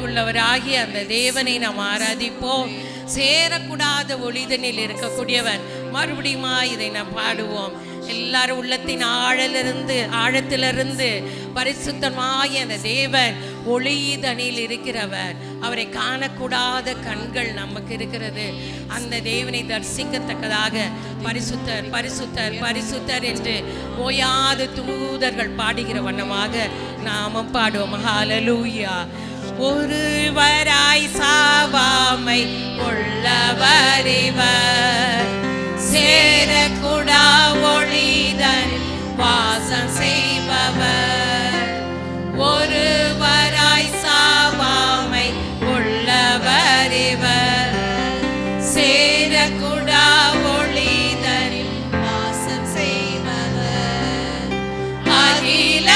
உள்ளவராகிய அந்த தேவனை நாம் ஆராதிப்போம். சேரக்கூடாத ஒளிதனில் இருக்கக்கூடியவன். மறுபடியும் இதை நாம் பாடுவோம். எல்லாரும் உள்ளத்தின் ஆழத்திலிருந்து பரிசுத்தமாகிய அந்த தேவன் ஒளிதனில் இருக்கிறவர். அவரை காணக்கூடாத கண்கள் நமக்கு இருக்கிறது. அந்த தேவனை தரிசிக்கத்தக்கதாக பரிசுத்தர் பரிசுத்தர் பரிசுத்தர் என்று ஓயாது தூதர்கள் பாடுகிற வண்ணமாக நாமும் பாடுவோம். ஹல்லேலூயா. ஒருவராய் சாவாமை உள்ளவர் இவர், சேரக்கூடா ஒளிதன் வாசம் செய்பவர். ஒருவராய் சாவாமை உள்ளவர் இவர், சேரக்கூடா ஒளிதன் வாசம் செய்பவர். அகில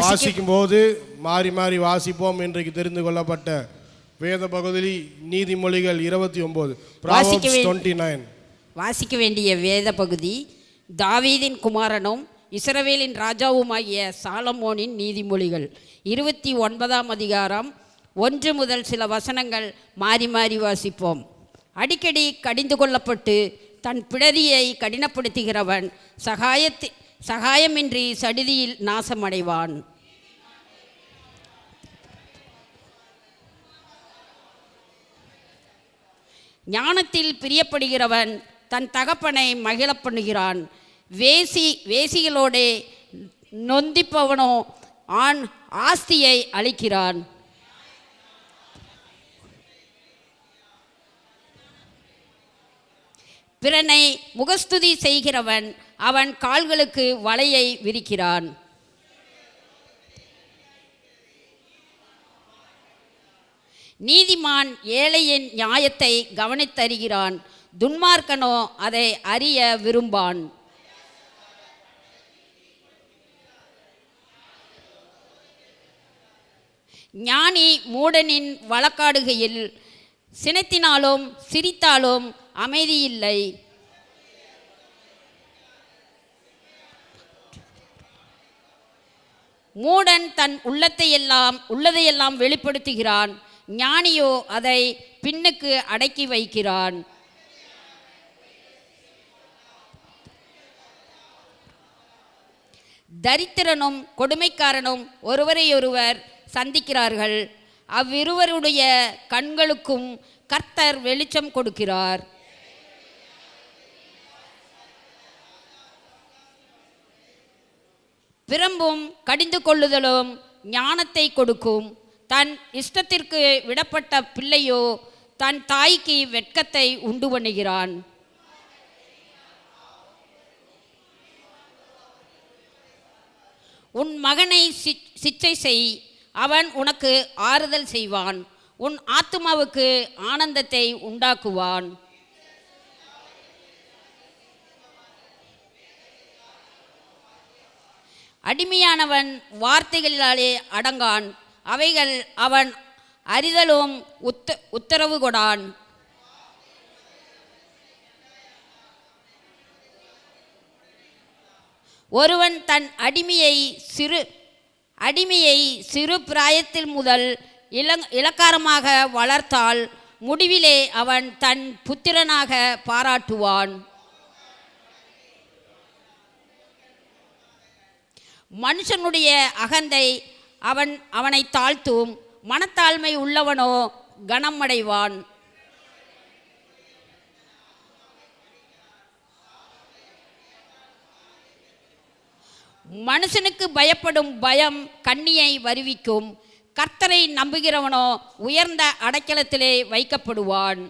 வாசிக்கும் போது மாறி மாறி வாசிப்போம். இன்றைக்கு தெரிந்து கொள்ளப்பட்ட வேத பகுதி நீதிமொழிகள் 29. வாசிக்க வேண்டிய வேத பகுதி தாவீதின் குமாரனும் இஸ்ரவேலின் ராஜாவுமாகிய சாலமோனின் நீதிமொழிகள் 29ஆம் அதிகாரம் 1 முதல் சில வசனங்கள் மாறி மாறி வாசிப்போம். அடிக்கடி கடிந்து கொள்ளப்பட்டு தன் பிடரியை கடினப்படுத்துகிறவன் சகாயமின்றி சடிதியில் நாசமடைவான். ஞானத்தில் பிரியப்படுகிறவன் தன் தகப்பனை மகிழ பண்ணுகிறான். வேசிகளோடே நொந்திப்பவனோ ஆஸ்தியை அளிக்கிறான். பிறனை முகஸ்துதி செய்கிறவன் அவன் கால்களுக்கு வலையை விரிக்கிறான். நீதிமான் ஏழையின் நியாயத்தை கவனித்தறிகிறான், துன்மார்க்கனோ அதை அறிய விரும்பான். ஞானி மூடனின் வழக்காடுகையில் சினத்தினாலும் சிரித்தாலும் அமைதியில்லை. மூடன் தன் உள்ளதையெல்லாம் வெளிப்படுத்துகிறான், ஞானியோ அதை பின்னுக்கு அடக்கி வைக்கிறான். தரித்திரனும் கொடுமைக்காரனும் ஒருவரையொருவர் சந்திக்கிறார்கள். அவ்விருவருடைய கண்களுக்கும் கர்த்தர் வெளிச்சம் கொடுக்கிறார். பிரம்பும் கடிந்து கொள்ளுதலும் ஞானத்தை கொடுக்கும். தன் இஷ்டத்திற்கு விடப்பட்ட பிள்ளையோ தன் தாய்க்கு வெட்கத்தை உண்டு பண்ணுகிறான். உன் மகனை சிச்சை செய், அவன் உனக்கு ஆறுதல் செய்வான். உன் ஆத்துமாவுக்கு ஆனந்தத்தை உண்டாக்குவான். அடிமையானவன் வார்த்தைகளிலே அடங்கான், அவைகள் அவன் அறிதலும் உத்தரவு கொடான். ஒருவன் தன் அடிமையை சிறு பிராயத்தில் முதல் இலக்காரமாக வளர்த்தால் முடிவிலே அவன் தன் புத்திரனாக பாராட்டுவான். மனுஷனுடைய அகந்தை அவனை தாழ்த்தும், மனத்தாழ்மை உள்ளவனோ கனமடைவான். மனுஷனுக்கு பயப்படும் பயம் கண்ணியை வருவிக்கும், கர்த்தரை நம்புகிறவனோ உயர்ந்த அடைக்கலத்திலே வைக்கப்படுவான்.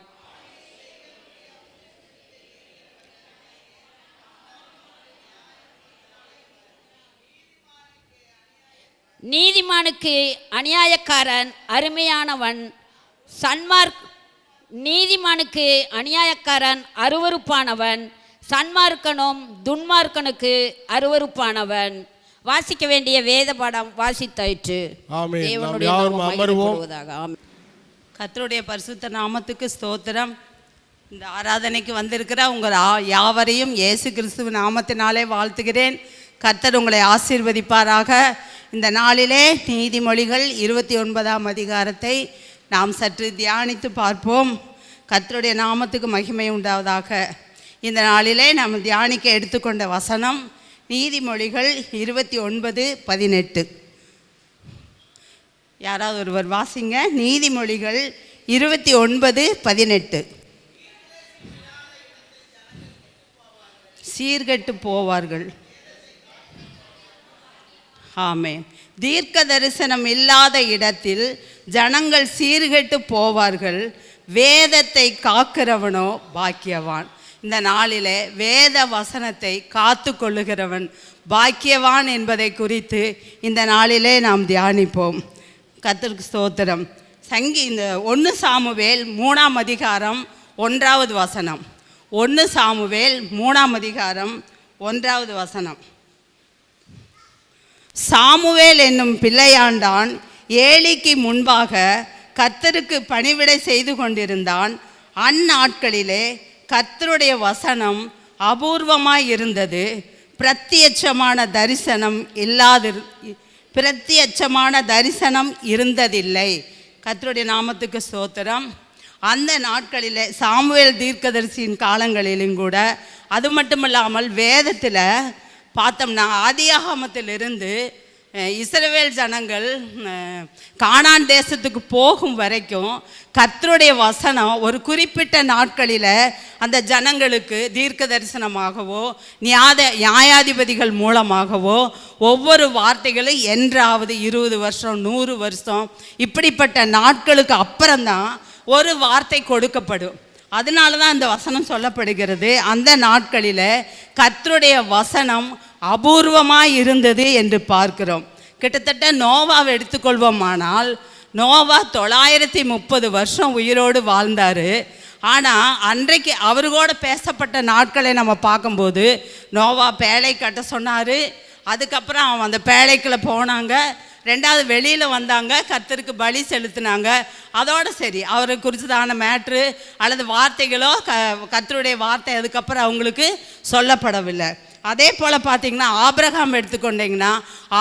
நீதிமானுக்கு அநியாயக்காரன் அருமையானவன், நீதிமானுக்கு அநியாயக்காரன் அருவருப்பானவன், சன்மார்க்கனும் துன்மார்க்கனுக்கு அருவருப்பானவன். வாசிக்க வேண்டிய வேத பாடம் வாசித்தாயிற்று. கர்த்தருடைய பரிசுத்த நாமத்துக்கு ஸ்தோத்திரம். இந்த ஆராதனைக்கு வந்திருக்கிற உங்கள் யாவரையும் இயேசு கிறிஸ்துவ நாமத்தினாலே வாழ்த்துகிறேன். கர்த்தர் உங்களை ஆசீர்வதிப்பாராக. இந்த நாளிலே நீதிமொழிகள் 29ஆம் அதிகாரத்தை நாம் சற்று தியானித்து பார்ப்போம். கர்த்தருடைய நாமத்துக்கு மகிமை உண்டாவதாக. இந்த நாளிலே நாம் தியானிக்க எடுத்துக்கொண்ட வசனம் நீதிமொழிகள் 29:18. யாராவது ஒருவர் வாசிங்க. நீதிமொழிகள் 29:18. சீர்கெட்டு போவார்கள். ஆமென். தீர்க்க தரிசனம் இல்லாத இடத்தில் ஜனங்கள் சீர்கெட்டு போவார்கள், வேதத்தை காக்கிறவனோ பாக்கியவான். இந்த நாளிலே வேத வசனத்தை காத்து கொள்ளுகிறவன் பாக்கியவான் என்பதை குறித்து இந்த நாளிலே நாம் தியானிப்போம். கர்த்தருக்கு ஸ்தோத்திரம். இந்த 1 சாமுவேல் 3ஆம் அதிகாரம் 1வது வசனம். 1 சாமுவேல் 3ஆம் அதிகாரம் 1வது வசனம். சாமுவேல் என்னும் பிள்ளையாண்டான் ஏலிக்கு முன்பாக கர்த்தருக்கு பணிவிடை செய்து கொண்டிருந்தான். அந்நாட்களிலே கர்த்தருடைய வசனம் அபூர்வமாய் இருந்தது. பிரத்யட்சமான தரிசனம் இருந்ததில்லை. கர்த்தருடைய நாமத்துக்கு ஸ்தோத்திரம். அந்த நாட்களிலே சாமுவேல் தீர்க்கதரிசியின் காலங்களிலும் கூட, அது மட்டுமில்லாமல் வேதத்தில் பார்த்தோம்னா ஆதியாகமத்திலிருந்து இஸ்ரவேல் ஜனங்கள் கானான் தேசத்துக்கு போகும் வரைக்கும் கர்த்தருடைய வசனம் ஒரு குறிப்பிட்ட நாட்களில் அந்த ஜனங்களுக்கு தீர்க்க தரிசனமாகவோ நியாயாதிபதிகள் மூலமாகவோ ஒவ்வொரு வார்த்தைகளும் என்றாவது 20 வருஷம் 100 வருஷம் இப்படிப்பட்ட நாட்களுக்கு அப்புறம்தான் ஒரு வார்த்தை கொடுக்கப்படும். அதனால தான் அந்த வசனம் சொல்லப்படுகிறது, அந்த நாட்களில் கர்த்தருடைய வசனம் அபூர்வமாய் இருந்தது என்று பார்க்கிறோம். கிட்டத்தட்ட நோவாவை எடுத்துக்கொள்வோமானால், நோவா 930 வருஷம் உயிரோடு வாழ்ந்தார். ஆனால் அன்றைக்கு அவர்களோட பேசப்பட்ட நாட்களை நம்ம பார்க்கும்போது, நோவா பேழை கட்ட சொன்னார். அதுக்கப்புறம் அந்த பேழைக்குள்ளே போனாங்க. 2வது வெளியில் வந்தாங்க, கர்த்தருக்கு பலி செலுத்தினாங்க. அதோடு சரி, அவரை குறித்ததான மேட்ரு அல்லது வார்த்தைகளோ கர்த்தருடைய வார்த்தை அதுக்கப்புறம் அவங்களுக்கு சொல்லப்படவில்லை. அதே போல் பார்த்திங்கன்னா ஆபிரகாம் எடுத்துக்கொண்டிங்கன்னா,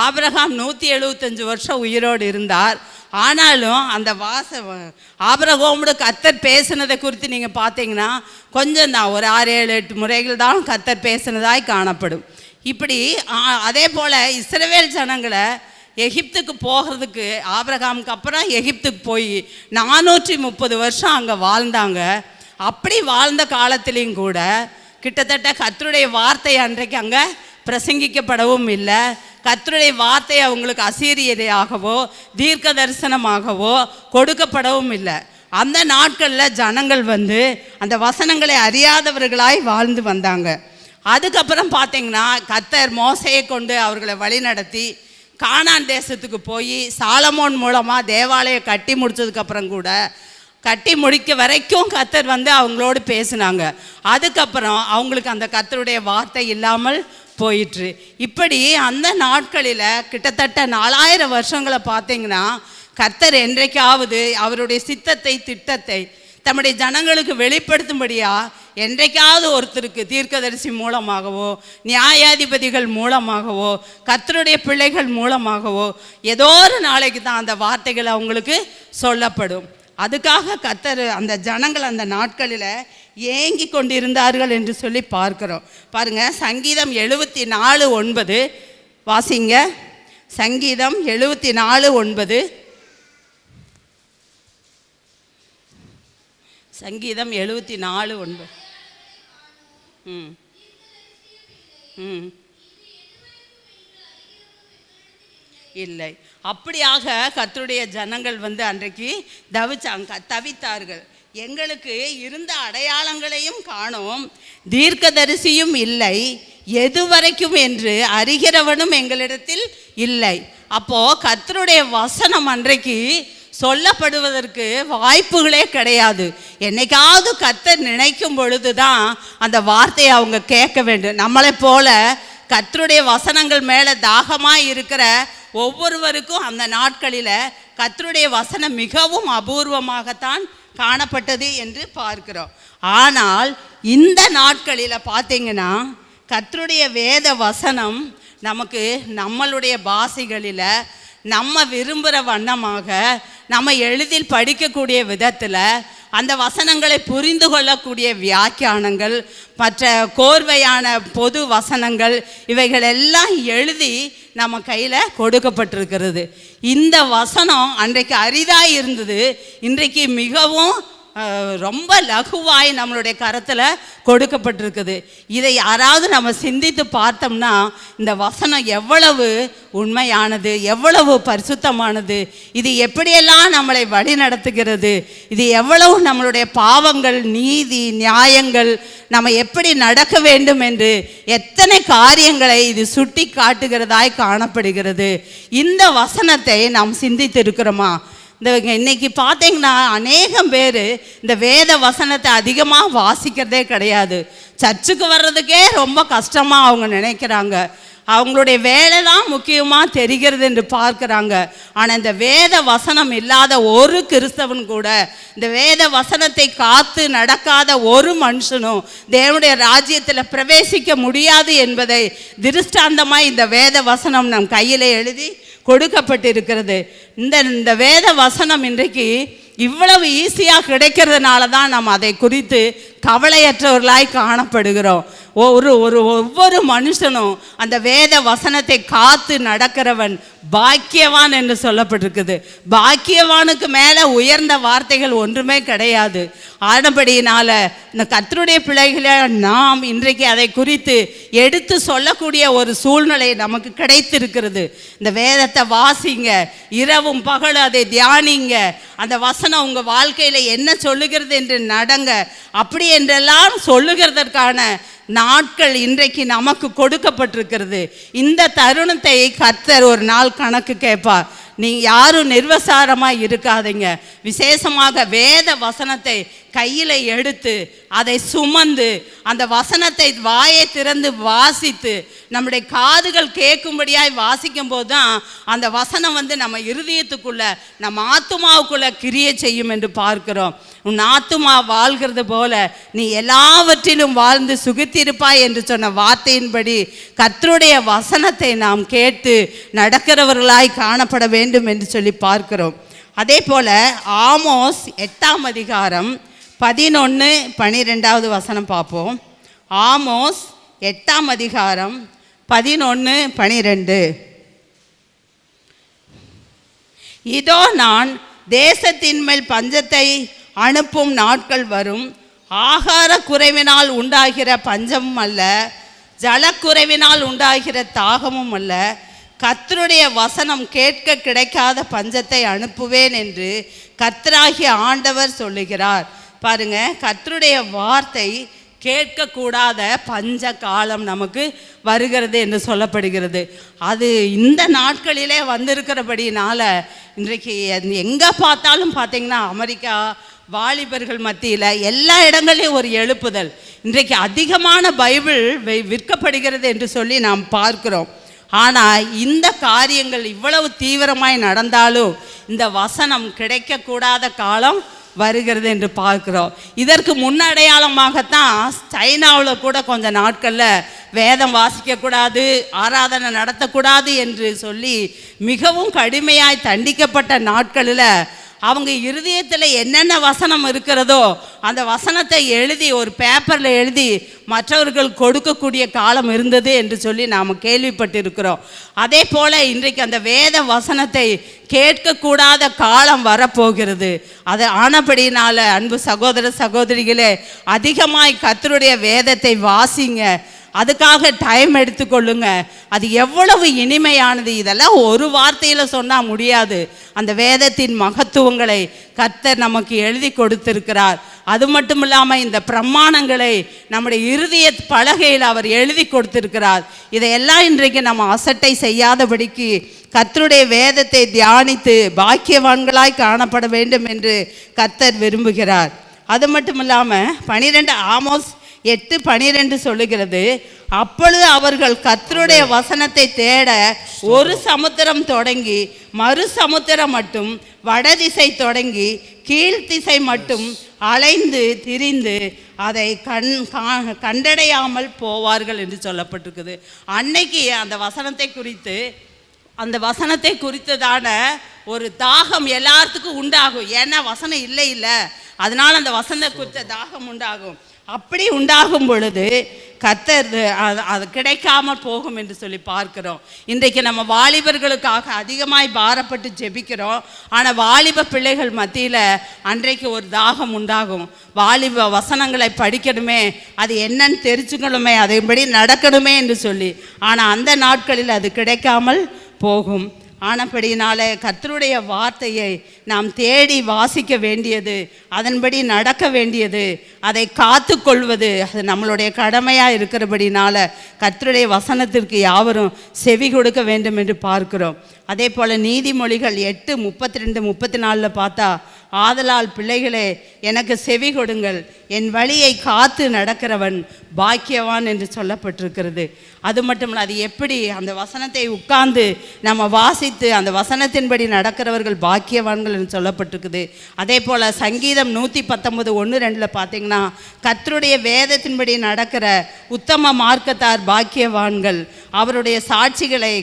ஆபிரகாம் 175 வருஷம் உயிரோடு இருந்தார். ஆனாலும் அந்த ஆபிரகாமோட கர்த்தர் பேசினதை குறித்து நீங்கள் பார்த்தீங்கன்னா கொஞ்சம் தான், ஒரு 6-7-8 முறைகள் தான் கர்த்தர் பேசினதாய் காணப்படும். இப்படி அதே போல் இஸ்ரவேல் ஜனங்களை எகிப்துக்கு போகிறதுக்கு ஆபிரகாமுக்கு அப்புறம் எகிப்துக்கு போய் 430 வருஷம் அங்கே வாழ்ந்தாங்க. அப்படி வாழ்ந்த காலத்திலையும் கூட கிட்டத்தட்ட கர்த்தருடைய வார்த்தை அன்றைக்கு அங்கே பிரசங்கிக்கப்படவும் இல்லை. கர்த்தருடைய வார்த்தை அவங்களுக்கு அசீரியதையாகவோ தீர்க்க தரிசனமாகவோ கொடுக்கப்படவும் இல்லை. அந்த நாட்களில் ஜனங்கள் அந்த வசனங்களை அறியாதவர்களாய் வாழ்ந்து வந்தாங்க. அதுக்கப்புறம் பார்த்திங்கன்னா கர்த்தர் மோசையை கொண்டு அவர்களை வழி நடத்தி கானான் தேசத்துக்கு போய் சாலமோன் மூலமாக தேவாலயம் கட்டி முடித்ததுக்கப்புறம் கூட, கட்டி முடிக்க வரைக்கும் கர்த்தர் அவங்களோடு பேசினாங்க. அதுக்கப்புறம் அவங்களுக்கு அந்த கர்த்தருடைய வார்த்தை இல்லாமல் போயிற்று. இப்படி அந்த நாட்களில் கிட்டத்தட்ட 4000 வருஷங்களை பார்த்தீங்கன்னா கர்த்தர் என்றைக்காவது அவருடைய சித்தத்தை திட்டத்தை தம்முடைய ஜனங்களுக்கு வெளிப்படுத்தும்படியா என்றைக்காவது ஒருத்தருக்கு தீர்க்கதரிசி மூலமாகவோ நியாயாதிபதிகள் மூலமாகவோ கர்த்தருடைய பிள்ளைகள் மூலமாகவோ ஏதோ ஒரு நாளைக்கு தான் அந்த வார்த்தைகள் அவங்களுக்கு சொல்லப்படும். அதுக்காக கர்த்தர் அந்த ஜனங்கள் அந்த நாட்களில் ஏங்கி கொண்டிருந்தார்கள் என்று சொல்லி பார்க்கிறோம். பாருங்கள், சங்கீதம் 74:9 வாசிங்க. சங்கீதம் 74:9. சங்கீதம் 74:9. இல்லை. அப்படியாக கர்த்தருடைய ஜனங்கள் அன்றைக்கு தவித்தார்கள். எங்களுக்கு இருந்த அடையாளங்களையும் காணோம், தீர்க்கதரிசியும் இல்லை, எதுவரைக்கும் என்று அறிகிறவனும் எங்களிடத்தில் இல்லை. அப்போது கர்த்தருடைய வசனம் அன்றைக்கு சொல்லப்படுவதற்கு வாய்ப்புகளே கிடையாது. என்னைக்காவது கர்த்தர் நினைக்கும் பொழுது தான் அந்த வார்த்தையை அவங்க கேட்க வேண்டும். நம்மளை போல கர்த்தருடைய வசனங்கள் மேலே தாகமாக இருக்கிற ஒவ்வொருவருக்கும் அந்த நாட்களில் கர்த்தருடைய வசனம் மிகவும் அபூர்வமாகத்தான் காணப்பட்டது என்று பார்க்கிறோம். ஆனால் இந்த நாட்களில் பார்த்தீங்கன்னா கர்த்தருடைய வேத வசனம் நமக்கு நம்மளுடைய பாஷைகளில் நம்ம விரும்புகிற வண்ணமாக நம்ம எளிதில் படிக்கக்கூடிய விதத்தில் அந்த வசனங்களை புரிந்து கொள்ளக்கூடிய வியாக்கியானங்கள், மற்ற கோர்வையான பொது வசனங்கள், இவைகள் எல்லாம் எழுதி நம்ம கையில் கொடுக்கப்பட்டிருக்கிறது. இந்த வசனம் அன்றைக்கு அரிதாக இருந்தது, இன்றைக்கு மிகவும் ரொம்ப லகுவாய் நம்மளுடைய கரத்தில் கொடுக்கப்பட்டிருக்குது. இதை யாராவது நம்ம சிந்தித்து பார்த்தோம்னா இந்த வசனம் எவ்வளவு உண்மையானது, எவ்வளவு பரிசுத்தமானது, இது எப்படியெல்லாம் நம்மளை வழி நடத்துகிறது, இது எவ்வளவு நம்மளுடைய பாவங்கள், நீதி, நியாயங்கள், நம்ம எப்படி நடக்க வேண்டும் என்று எத்தனை காரியங்களை இது சுட்டி காட்டுகிறதாய் காணப்படுகிறது. இந்த வசனத்தை நாம் சிந்தித்து இருக்கிறோமா? இன்னைக்கு பார்த்தீங்கன்னா அநேகம் பேர் இந்த வேத வசனத்தை அதிகமாக வாசிக்கிறதே கிடையாது. சர்ச்சுக்கு வர்றதுக்கே ரொம்ப கஷ்டமாக அவங்க நினைக்கிறாங்க. அவங்களுடைய வேலை தான் முக்கியமாக தெரிகிறது என்று பார்க்குறாங்க. ஆனால் இந்த வேத வசனம் இல்லாத ஒரு கிறிஸ்தவன் கூட, இந்த வேத வசனத்தை காத்து நடக்காத ஒரு மனுஷனும் தேவனுடைய ராஜ்யத்தில் பிரவேசிக்க முடியாது என்பதை திருஷ்டாந்தமாய் இந்த வேத வசனம் நம் கையில் எழுதி கொடுக்கப்பட்டிருக்கிறது. இந்த வேத வசனம் இன்றைக்கு இவ்வளவு ஈஸியாக கிடைக்கிறதுனால தான் நாம் அதை குறித்து கவலையற்றவர்களாய் காணப்படுகிறோம். ஒவ்வொரு மனுஷனும் அந்த வேத வசனத்தை காத்து நடக்கிறவன் பாக்கியவான் என்று சொல்லப்பட்டிருக்குது. பாக்கியவானுக்கு மேலே உயர்ந்த வார்த்தைகள் ஒன்றுமே கிடையாது. ஆனபடியினால இந்த கர்த்தருடைய பிள்ளைகளை நாம் இன்றைக்கு அதை குறித்து எடுத்து சொல்லக்கூடிய ஒரு சூழ்நிலை நமக்கு கிடைத்திருக்கிறது. இந்த வேதத்தை வாசிங்க, இரவும் பகலும் அதை தியானிங்க, அந்த வசனம் உங்கள் வாழ்க்கையில் என்ன சொல்லுகிறது என்று நடங்க. அப்படி என்றெல்லாம் சொல்லுகிறதற்கான நாட்கள் இன்றைக்கு நமக்கு கொடுக்கப்பட்டிருக்கிறது. இந்த தருணத்தை கர்த்தர் ஒரு நாள் கணக்கு கேட்பார். நீங்கள் யாரும் நிர்வசாரமாக இருக்காதீங்க. விசேஷமாக வேத வசனத்தை கையில் எடுத்து அதை சுமந்து அந்த வசனத்தை வாயை திறந்து வாசித்து நம்முடைய காதுகள் கேட்கும்படியாய் வாசிக்கும் போது தான் அந்த வசனம் நம்ம இருதயத்துக்குள்ள, நம்ம ஆத்துமாவுக்குள்ள கிரியை செய்யும் என்று பார்க்கிறோம். உன் ஆத்துமா வாழ்கிறது போல நீ எல்லாவற்றிலும் வாழ்ந்து சுகித்திருப்பாய் என்று சொன்ன வார்த்தையின்படி கர்த்தருடைய வசனத்தை நாம் கேட்டு நடக்கிறவர்களாய் காணப்பட வேண்டும் என்று சொல்லி பார்க்கிறோம். அதே போல் ஆமோஸ் 8ஆம் அதிகாரம் 11-12 வசனம் பார்ப்போம். ஆமோஸ் 8ஆம் அதிகாரம் 11-12. இதோ நான் தேசத்தின் மேல் பஞ்சத்தை அனுப்பும் நாட்கள் வரும். ஆகார குறைவினால் உண்டாகிற பஞ்சமும் அல்ல, ஜலக்குறைவினால் உண்டாகிற தாகமும் அல்ல, கர்த்தருடைய வசனம் கேட்க கிடைக்காத பஞ்சத்தை அனுப்புவேன் என்று கர்த்தராகிய ஆண்டவர் சொல்லுகிறார். பாருங்க, கர்த்தருடைய வார்த்தை கேட்கக்கூடாத பஞ்ச காலம் நமக்கு வருகிறது என்று சொல்லப்படுகிறது. அது இந்த நாட்களிலே வந்திருக்கிறபடினால இன்றைக்கு எங்கே பார்த்தாலும் பார்த்தீங்கன்னா அமெரிக்கா வாலிபர்கள் மத்தியில் எல்லா இடங்களையும் ஒரு எழுப்புதல். இன்றைக்கு அதிகமான பைபிள் விற்கப்படுகிறது என்று சொல்லி நாம் பார்க்கிறோம். ஆனால் இந்த காரியங்கள் இவ்வளவு தீவிரமாய் நடந்தாலும் இந்த வசனம் கிடைக்கக்கூடாத காலம் வருகிறது என்று பார்க்கிறோம். இதற்கு முன்னடையாளமாகத்தான் சைனாவில் கூட கொஞ்ச நாட்களில் வேதம் வாசிக்கக்கூடாது, ஆராதனை நடத்தக்கூடாது என்று சொல்லி மிகவும் கடுமையாய் தண்டிக்கப்பட்ட நாட்களில் அவங்க இருதயத்தில் என்னென்ன வசனம் இருக்கிறதோ அந்த வசனத்தை எழுதி ஒரு பேப்பரில் எழுதி மற்றவர்கள் கொடுக்கக்கூடிய காலம் இருந்தது என்று சொல்லி நாம் கேள்விப்பட்டிருக்கிறோம். அதே போல் இன்றைக்கு அந்த வேத வசனத்தை கேட்கக்கூடாத காலம் வரப்போகிறது. அது ஆனபடினால அன்பு சகோதர சகோதரிகளே, அதிகமாய் கர்த்தருடைய வேதத்தை வாசிங்க. அதுக்காக டைம் எடுத்துக்கொள்ளுங்க. அது எவ்வளவு இனிமையானது. இதெல்லாம் ஒரு வார்த்தையில் சொன்னால் முடியாது. அந்த வேதத்தின் மகத்துவங்களை கர்த்தர் நமக்கு எழுதி கொடுத்திருக்கிறார். அது மட்டும் இல்லாமல் இந்த பிரமாணங்களை நம்முடைய இருதய பலகையில் அவர் எழுதி கொடுத்திருக்கிறார். இதையெல்லாம் இன்றைக்கு நம்ம அசட்டை செய்யாதபடிக்கு கர்த்தருடைய வேதத்தை தியானித்து பாக்கியவான்களாய் காணப்பட வேண்டும் என்று கர்த்தர் விரும்புகிறார். அது மட்டும் இல்லாமல் ஆமோஸ் 8:12 சொல்லுகிறது, அப்பொழுது அவர்கள் கர்த்தருடைய வசனத்தை தேட ஒரு சமுத்திரம் தொடங்கி மறு சமுத்திரம் மட்டும், வடதிசை தொடங்கி கீழ்த்திசை மட்டும் அலைந்து திரிந்து அதை கண்டடையாமல் போவார்கள் என்று சொல்லப்பட்டிருக்குது. அன்னைக்கு அந்த வசனத்தை குறித்ததான ஒரு தாகம் எல்லாத்துக்கும் உண்டாகும். ஏன்னா வசனம் இல்லை, அதனால அந்த வசனத்தை குறித்த தாகம் உண்டாகும். அப்படி உண்டாகும் பொழுது கர்த்தர் அது கிடைக்காமல் போகும் என்று சொல்லி பார்க்கிறோம். இன்றைக்கு நம்ம வாலிபர்களுக்காக அதிகமாய் பாரப்பட்டு ஜெபிக்கிறோம். ஆனால் வாலிப பிள்ளைகள் மத்தியில் அன்றைக்கு ஒரு தாகம் உண்டாகும். வாலிப வசனங்களை படிக்கணுமே, அது என்னன்னு தெரிஞ்சுக்கணுமே, அதன்படி நடக்கணுமே என்று சொல்லி. ஆனால் அந்த நாட்களில் அது கிடைக்காமல் போகும். ஆனபடினால கர்த்தருடைய வார்த்தையை நாம் தேடி வாசிக்க வேண்டியது, அதன்படி நடக்க வேண்டியது, அதை காத்து கொள்வது அது நம்மளுடைய கடமையாக இருக்கிறபடினால கர்த்தருடைய வசனத்திற்கு யாவரும் செவி கொடுக்க வேண்டும் என்று பார்க்கிறோம். அதே போல் நீதிமொழிகள் 8:32-34 பார்த்தா, ஆதலால் பிள்ளைகளே, எனக்கு செவி கொடுங்கள், என் வழியை காத்து நடக்கிறவன் பாக்கியவான் என்று சொல்லப்பட்டிருக்கிறது. அது மட்டும் இல்லை, அது எப்படி அந்த வசனத்தை உட்கார்ந்து நம்ம வாசித்து அந்த வசனத்தின்படி நடக்கிறவர்கள் பாக்கியவான்கள் என்று சொல்லப்பட்டிருக்குது. அதே போல் சங்கீதம் 119:1-2 பார்த்தீங்கன்னா, கர்த்தருடைய வேதத்தின்படி நடக்கிற உத்தம மார்க்கத்தார் பாக்கியவான்கள், அவருடைய சாட்சிகளை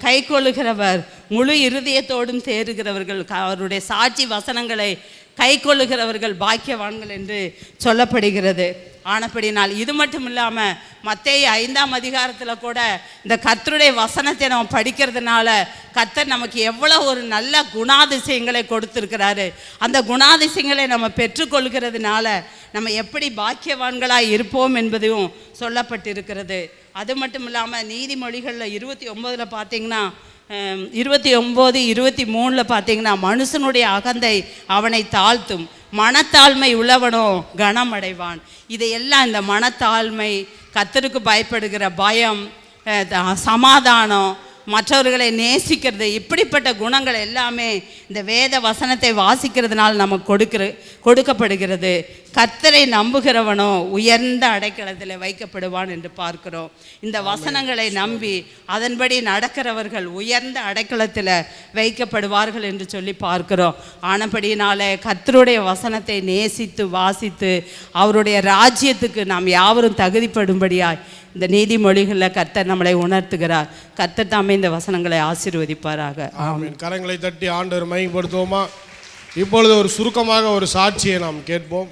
கைக்கொள்ளுகிறவர் முழு இருதயத்தோடும் தேறுகிறவர்கள், அவருடைய சாட்சி வசனங்களை கைக்கொள்ளுகிறவர்கள் பாக்கியவான்கள் என்று சொல்லப்படுகிறது. ஆனப்படினால் இது மட்டும் இல்லாமல் மத்தேயு 5ஆம் அதிகாரத்தில் கூட இந்த கர்த்தருடைய வசனத்தை நம்ம படிக்கிறதுனால கர்த்தர் நமக்கு எவ்வளோ ஒரு நல்ல குணாதிசயங்களை கொடுத்துருக்கிறாரு. அந்த குணாதிசயங்களை நம்ம பெற்றுக்கொள்கிறதுனால நம்ம எப்படி பாக்கியவான்களாக இருப்போம் என்பதையும் சொல்லப்பட்டிருக்கிறது. அது மட்டும் இல்லாமல் நீதிமொழிகளில் 29 பார்த்தீங்கன்னா 29-23 பார்த்தீங்கன்னா, மனுஷனுடைய அகந்தை அவனை தாழ்த்தும், மனத்தாழ்மை உள்ளவனோ கனமடைவான். இதையெல்லாம் இந்த மனத்தாழ்மை, கர்த்தருக்கு பயப்படுகிற பயம், சமாதானம், மற்றவர்களை நேசிக்கிறது, இப்படிப்பட்ட குணங்கள் எல்லாமே இந்த வேத வசனத்தை வாசிக்கிறதுனால நமக்கு கொடுக்கப்படுகிறது. கர்த்தரை நம்புகிறவனோ உயர்ந்த அடைக்கலத்தில் வைக்கப்படுவான் என்று பார்க்கிறோம். இந்த வசனங்களை நம்பி அதன்படி நடக்கிறவர்கள் உயர்ந்த அடைக்கலத்தில் வைக்கப்படுவார்கள் என்று சொல்லி பார்க்கிறோம். ஆனபடியினால கர்த்தருடைய வசனத்தை நேசித்து வாசித்து அவருடைய ராஜ்யத்துக்கு நாம் யாவரும் தகுதிப்படும்படியாய் இந்த நீதிமொழிகளில் கர்த்தர் நம்மளை உணர்த்துகிறார். கர்த்தர் தாமே இந்த வசனங்களை ஆசீர்வதிப்பாராக. ஆமென். கரங்களை தட்டி ஆண்டவர் மகிமைப்படுத்துவோமா? இப்பொழுது ஒரு சுருக்கமாக ஒரு சாட்சியை நாம் கேட்போம்.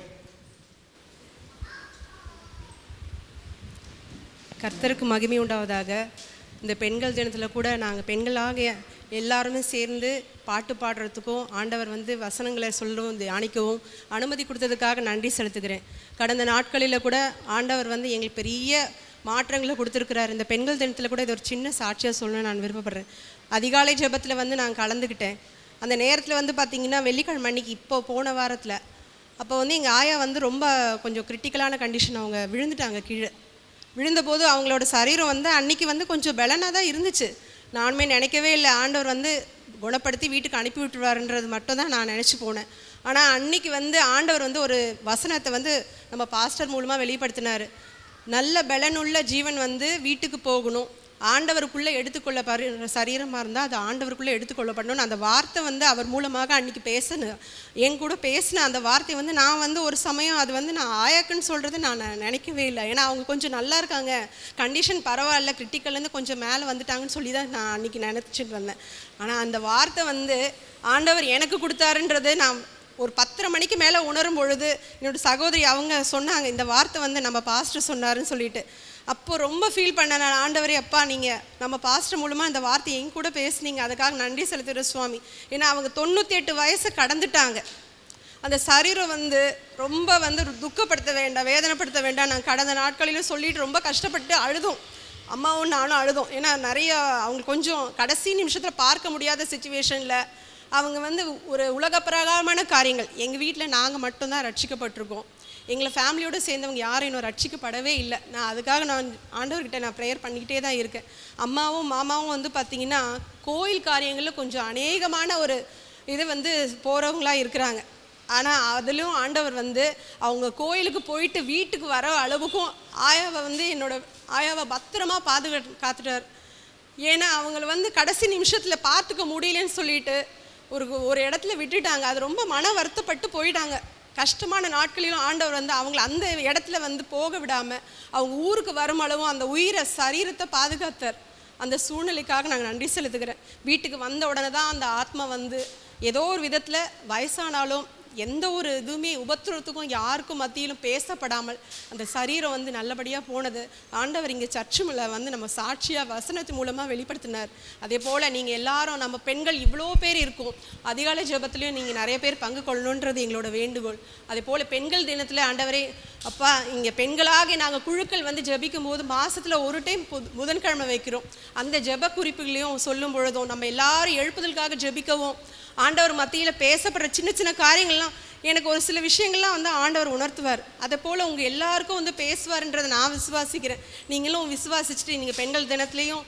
கர்த்தருக்கு மகிமை உண்டாவதாக. இந்த பெண்கள் தினத்தில் கூட நாங்கள் பெண்களாக எல்லாருமே சேர்ந்து பாட்டு பாடுறதுக்கும் ஆண்டவர் வசனங்களை சொல்லவும் தியானிக்கவும் அனுமதி கொடுத்ததுக்காக நன்றி செலுத்துகிறேன். கடந்த நாட்களில் கூட ஆண்டவர் எங்களுக்கு பெரிய மாற்றங்களை கொடுத்துருக்கிறார். இந்த பெண்கள் தினத்தில் கூட இது ஒரு சின்ன சாட்சியாக சொல்லணும்னு நான் விருப்பப்படுறேன். அதிகாலை ஜெபத்தில் நான் கலந்துக்கிட்டேன். அந்த நேரத்தில் பார்த்திங்கன்னா வெள்ளிக்கிழமை அன்னைக்கு இப்போ போன வாரத்தில் அப்போ எங்கள் ஆயா ரொம்ப கொஞ்சம் கிரிட்டிக்கலான கண்டிஷன், அவங்க விழுந்துட்டாங்க. கீழே விழுந்தபோது அவங்களோட சரீரம் அன்னைக்கு கொஞ்சம் பலனாக தான் இருந்துச்சு. நானுமே நினைக்கவே இல்லை ஆண்டவர் குணப்படுத்தி வீட்டுக்கு அனுப்பி விட்டுருவாருன்றது மட்டும் தான் நான் நினச்சி போனேன். ஆனால் அன்னைக்கு ஆண்டவர் ஒரு வசனத்தை நம்ம பாஸ்டர் மூலமாக வெளிப்படுத்தினார். நல்ல பலனுள்ள ஜீவன் வீட்டுக்கு போகணும், ஆண்டவருக்குள்ளே எடுத்துக்கொள்ள சரீரமாக இருந்தால் அது ஆண்டவருக்குள்ளே எடுத்துக்கொள்ளப்படணும்னு அந்த வார்த்தை அவர் மூலமாக அன்றைக்கி என் கூட பேசின அந்த வார்த்தை நான் ஒரு சமயம் அது நான் ஆயாக்குன்னு சொல்கிறது நான் நினைக்கவே இல்லை. ஏன்னா அவங்க கொஞ்சம் நல்லா இருக்காங்க, கண்டிஷன் பரவாயில்ல, கிரிட்டிக்கல்லேருந்து கொஞ்சம் மேலே வந்துட்டாங்கன்னு சொல்லி தான் நான் அன்றைக்கி நினச்சிட்டு வந்தேன். ஆனால் அந்த வார்த்தை ஆண்டவர் எனக்கு கொடுத்தாருன்றது நான் ஒரு 10:30 மணிக்கு மேலே உணரும் பொழுது என்னோடய சகோதரி அவங்க சொன்னாங்க, இந்த வார்த்தை நம்ம பாஸ்டர் சொன்னாருன்னு சொல்லிட்டு. அப்போ ரொம்ப ஃபீல் பண்ணேன் நான், ஆண்டவரே அப்பா நீங்கள் நம்ம பாஸ்டர் மூலமாக இந்த வார்த்தையை என் கூட பேசுனீங்க, அதுக்காக நன்றி செலுத்துகிற சுவாமி. ஏன்னா அவங்க 98 வயசு கடந்துட்டாங்க. அந்த சரீரம் ரொம்ப துக்கப்படுத்த வேண்டாம், வேதனைப்படுத்த வேண்டாம். நான் கடந்த நாட்களிலும் சொல்லிட்டு ரொம்ப கஷ்டப்பட்டு அழுதும், அம்மாவும் நானும் அழுதும். ஏன்னா நிறைய அவங்க கொஞ்சம் கடைசி நிமிஷத்தில் பார்க்க முடியாத சுச்சுவேஷனில் அவங்க ஒரு உலக பிரகாரமான காரியங்கள். எங்கள் வீட்டில் நாங்கள் மட்டும்தான் ரட்சிக்கப்பட்டிருக்கோம், எங்களை ஃபேமிலியோடு சேர்ந்தவங்க யாரும் இன்னும் ரட்சிக்கப்படவே இல்லை. நான் அதுக்காக நான் ஆண்டவர்கிட்ட நான் ப்ரேயர் பண்ணிக்கிட்டே தான் இருக்கேன். அம்மாவும் மாமாவும் பார்த்திங்கன்னா கோயில் காரியங்களில் கொஞ்சம் அநேகமான ஒரு இது போகிறவங்களாக இருக்கிறாங்க. ஆனால் அதிலும் ஆண்டவர் அவங்க கோயிலுக்கு போயிட்டு வீட்டுக்கு வர அளவுக்கும் ஆயாவை என்னோட ஆயாவை பத்திரமா காத்துட்டார். ஏன்னா அவங்கள கடைசி நிமிஷத்தில் பார்த்துக்க முடியலன்னு சொல்லிட்டு ஒரு இடத்துல விட்டுட்டாங்க. அது ரொம்ப மன வருத்தப்பட்டு போயிட்டாங்க. கஷ்டமான நாட்களிலும் ஆண்டவர் அவங்கள அந்த இடத்துல போக விடாமல் அவங்க ஊருக்கு வரும் அளவும் அந்த உயிரை சரீரத்தை பாதுகாத்தார். அந்த சூழ்நிலைக்காக நாங்கள் நன்றி செலுத்துக்கிறேன். வீட்டுக்கு வந்த உடனே தான் அந்த ஆத்மா ஏதோ ஒரு விதத்தில் வயசானாலும் எந்த ஒரு இதுவுமே உபத்திரத்துக்கும் யாருக்கும் மத்தியிலும் பேசப்படாமல் அந்த சரீரம் நல்லபடியாக போனது ஆண்டவர் இங்கே சர்ச்சுமில் நம்ம சாட்சியாக வசனத்து மூலமாக வெளிப்படுத்தினார். அதே போல் நீங்கள் எல்லாரும் நம்ம பெண்கள் இவ்வளோ பேர் இருக்கும், அதிகாலை ஜெபத்துலேயும் நீங்கள் நிறைய பேர் பங்கு கொள்ளணுன்றது எங்களோட வேண்டுகோள். அதே போல் பெண்கள் தினத்தில் ஆண்டவரே அப்பா இங்கே பெண்களாக நாங்கள் குழுக்கள் ஜெபிக்கும் போது மாதத்தில் ஒரு டைம் புதன்கிழமை வைக்கிறோம். அந்த ஜெப குறிப்புகளையும் சொல்லும் பொழுதும் நம்ம எல்லாரும் எழுப்புதலுக்காக ஜெபிக்கவும் ஆண்டவர் மத்தியில் பேசப்படுற சின்ன சின்ன காரியங்கள்லாம் எனக்கு ஒரு சில விஷயங்கள்லாம் வந்து ஆண்டவர் உணர்த்துவார். அதை போல் உங்கள் எல்லாருக்கும் வந்து பேசுவார்ன்றதை நான் விசுவாசிக்கிறேன். நீங்களும் விசுவாசிச்சுட்டு நீங்கள் பெண்கள் தினத்துலேயும்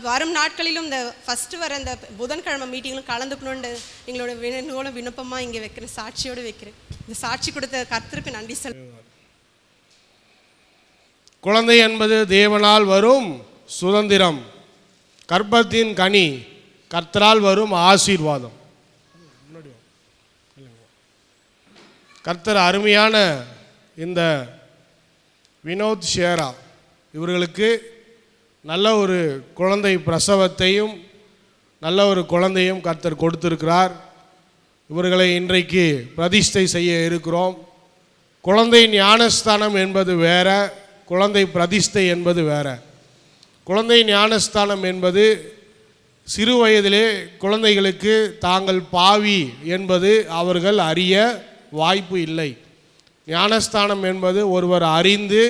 வரும் நாட்களிலும் இந்த ஃபஸ்ட்டு வர இந்த புதன்கிழமை மீட்டிங்களும் கலந்துக்கணுன்னு எங்களோட விண்ணப்பமாக இங்கே வைக்கிறேன், சாட்சியோடு வைக்கிறேன். இந்த சாட்சி கொடுத்த கர்த்தருக்கு நன்றி சொல்லுவேன். குழந்தை என்பது தேவனால் வரும் சுதந்திரம், கர்ப்பத்தின் கனி, கர்த்தரால் வரும் ஆசீர்வாதம். கர்த்தர் அருமையான இந்த வினோத் ஷேரா இவர்களுக்கு நல்ல ஒரு குழந்தை பிரசவத்தையும் நல்ல ஒரு குழந்தையும் கர்த்தர் கொடுத்திருக்கிறார். இவர்களை இன்றைக்கு பிரதிஷ்டை செய்ய இருக்கிறோம். குழந்தை ஞானஸ்தானம் என்பது வேற, குழந்தை பிரதிஷ்டை என்பது வேற. குழந்தை ஞானஸ்தானம் என்பது சிறு வயதிலே குழந்தைகளுக்கு தாங்கள் பாவி என்பது அவர்கள் அறிய வாய்ப்பு இல்லை. ஞானஸ்தானம் என்பது ஒருவர் அறிந்து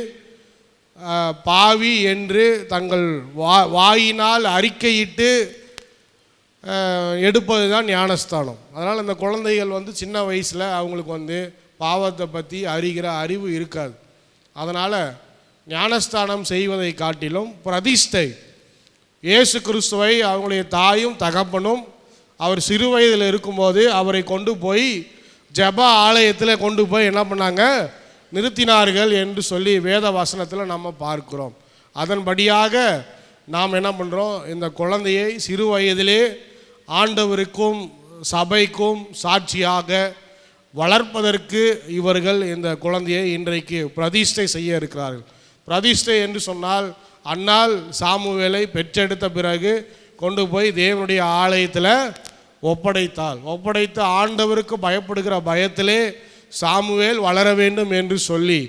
பாவி என்று தங்கள் வாயினால் அறிக்கையிட்டு எடுப்பது தான் ஞானஸ்தானம். அதனால் இந்த குழந்தைகள் வந்து சின்ன வயசில் அவங்களுக்கு பாவத்தை பற்றி அறிகிற அறிவு இருக்காது. அதனால் ஞானஸ்தானம் செய்வதை காட்டிலும் பிரதிஷ்டை, இயேசு கிறிஸ்துவை அவங்களுடைய தாயும் தகப்பனும் அவர் சிறு வயதில் இருக்கும்போது அவரை கொண்டு போய் ஜெப ஆலயத்தில் கொண்டு போய் என்ன பண்ணாங்க, நிறுத்தினார்கள் என்று சொல்லி வேத வசனத்தில் நம்ம பார்க்கிறோம். அதன்படியாக நாம் என்ன பண்ணுறோம், இந்த குழந்தையை சிறு வயதிலே ஆண்டவருக்கும் சபைக்கும் சாட்சியாக வளர்ப்பதற்கு இவர்கள் இந்த குழந்தையை இன்றைக்கு பிரதிஷ்டை செய்ய இருக்கிறார்கள். பிரதிஷ்டை என்று சொன்னால் அன்னாள் சாமுவேலை பெற்றெடுத்த பிறகு கொண்டு போய் தேவனுடைய ஆலயத்தில் ஒப்படைத்து ஆண்டவருக்கு பயப்படுகிற பயத்திலே சாமுவேல் வளர வேண்டும் என்று சொல்லி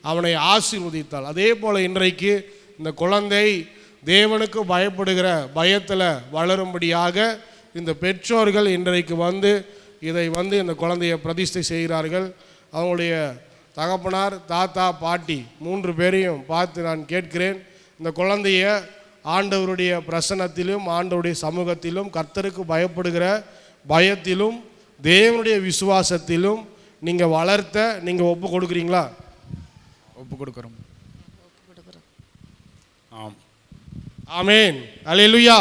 அவனை ஆசீர்வதித்தாள். அதே போல் இன்றைக்கு இந்த குழந்தை தேவனுக்கு பயப்படுகிற பயத்தில் வளரும்படியாக இந்த பெற்றோர்கள் இன்றைக்கு இதை இந்த குழந்தையை பிரதிஷ்டை செய்கிறார்கள். அவங்களுடைய தகப்பனார், தாத்தா, பாட்டி 3 பேரையும் பார்த்து நான் கேட்கிறேன், இந்த குழந்தைய ஆண்டவருடைய பிரசன்னத்திலும் ஆண்டவருடைய சமூகத்திலும் கர்த்தருக்கு பயப்படுகிற பயத்திலும் தேவனுடைய விசுவாசத்திலும் நீங்கள் வளர்த்த நீங்கள் ஒப்பு கொடுக்குறீங்களா? ஒப்பு கொடுக்குறோம். ஆம், ஆமேன், அல்லேலூயா.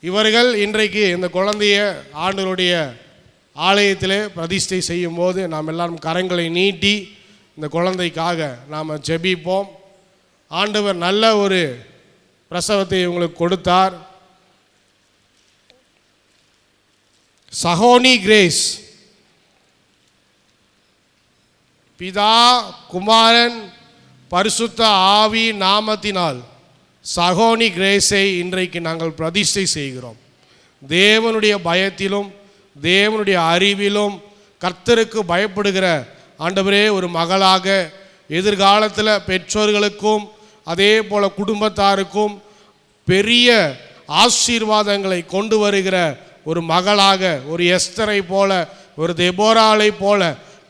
இவர்கள் இன்றைக்கு இந்த குழந்தைய ஆண்டவருடைய ஆலயத்திலே பிரதிஷ்டை செய்யும் போது நாம் எல்லாரும் கரங்களை நீட்டி இந்த குழந்தைக்காக நாம் ஜெபிப்போம். ஆண்டவர் நல்ல ஒரு பிரசவத்தை இவங்களுக்கு கொடுத்தார். சஹோனி கிரேஸ், பிதா குமாரன் பரிசுத்த ஆவி நாமத்தினால் சஹோனி கிரேஸை இன்றைக்கு நாங்கள் பிரதிஷ்டை செய்கிறோம். தேவனுடைய பயத்திலும் தேவனுடைய அறிவிலும் கர்த்தருக்கு பயப்படுகிற ஆண்டவரே ஒரு மகளாக எதிர்காலத்தில் பெற்றோர்களுக்கும் அதே போல் குடும்பத்தாருக்கும் பெரிய ஆசீர்வாதங்களை கொண்டு வருகிற ஒரு மகளாக, ஒரு எஸ்தரை போல, ஒரு தெபோராளை போல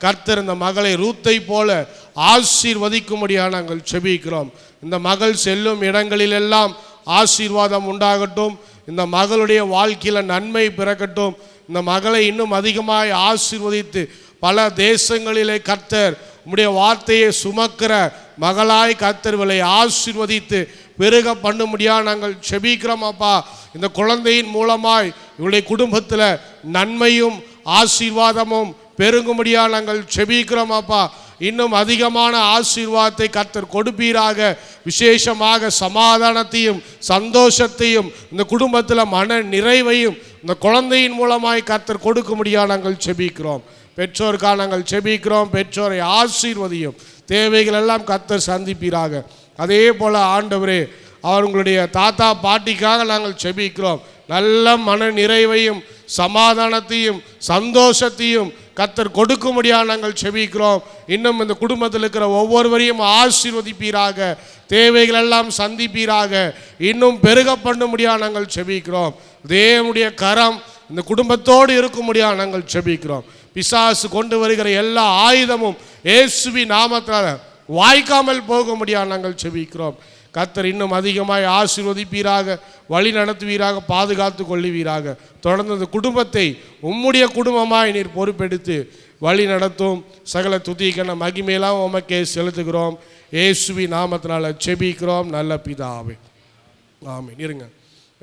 கர்த்தர் இந்த மகளை ரூத்தை போல ஆசீர்வதிக்கும்படியாக நாங்கள் செபிக்கிறோம். இந்த மகள் செல்லும் இடங்களிலெல்லாம் ஆசீர்வாதம் உண்டாகட்டும். இந்த மகளுடைய வாழ்க்கையில் நன்மை பிறக்கட்டும். இந்த மகளை இன்னும் அதிகமாய் ஆசீர்வதித்து பல தேசங்களிலே கர்த்தர் உம்முடைய வார்த்தையை சுமக்கிற மகளாய் கர்த்தர்களை ஆசீர்வதித்து பெருக பண்ணும்படியாக நாங்கள் செபிக்கிறோம். அப்பா, இந்த குழந்தையின் மூலமாய் இவருடைய குடும்பத்தில் நன்மையும் ஆசீர்வாதமும் பெருங்கும்படியாக நாங்கள் செபிக்கிறோம். அப்பா, இன்னும் அதிகமான ஆசீர்வாதத்தை கர்த்தர் கொடுப்பீராக. விசேஷமாக சமாதானத்தையும் சந்தோஷத்தையும் இந்த குடும்பத்தில் மன நிறைவையும் இந்த குழந்தையின் மூலமாய் கர்த்தர் கொடுக்கும்படியாக நாங்கள் செபிக்கிறோம். பெற்றோருக்காக நாங்கள் செபிக்கிறோம். பெற்றோரை ஆசீர்வதியும், தேவைகள் எல்லாம் கர்த்தர் சந்திப்பீராக. அதே போல் ஆண்டவரே, அவர்களுடைய தாத்தா பாட்டிக்காக நாங்கள் செபிக்கிறோம். நல்ல மன நிறைவையும் சமாதானத்தையும் சந்தோஷத்தையும் கர்த்தர் கொடுக்கும்படியாக நாங்கள் செபிக்கிறோம். இன்னும் இந்த குடும்பத்தில் இருக்கிற ஒவ்வொருவரையும் ஆசீர்வதிப்பீராக, தேவைகள் எல்லாம் சந்திப்பீராக, இன்னும் பெருக பண்ணும்படியாக நாங்கள் செபிக்கிறோம். தேவனுடைய கரம் இந்த குடும்பத்தோடு இருக்கும்படியாக நாங்கள் செபிக்கிறோம். பிசாசு கொண்டு வருகிற எல்லா ஆயுதமும் இயேசுவின் நாமத்தால் வாய்க்காமல் போகும்படியாக நாங்கள் செபிக்கிறோம். கர்த்தர் இன்னும் அதிகமாய் ஆசீர்வதிப்பீராக, வழி நடத்துவீராக, பாதுகாத்து கொள்ளுவீராக. தொடர்ந்து அந்த குடும்பத்தை உம்முடைய குடும்பமாய் நீர் பொறுப்பெடுத்து வழி நடத்தும். சகல துதிக்கான மகிமையெல்லாம் உமக்கே செலுத்துகிறோம். இயேசுவின் நாமத்தினால செபிக்கிறோம் நல்ல பிதாவே, ஆமென். இருங்க.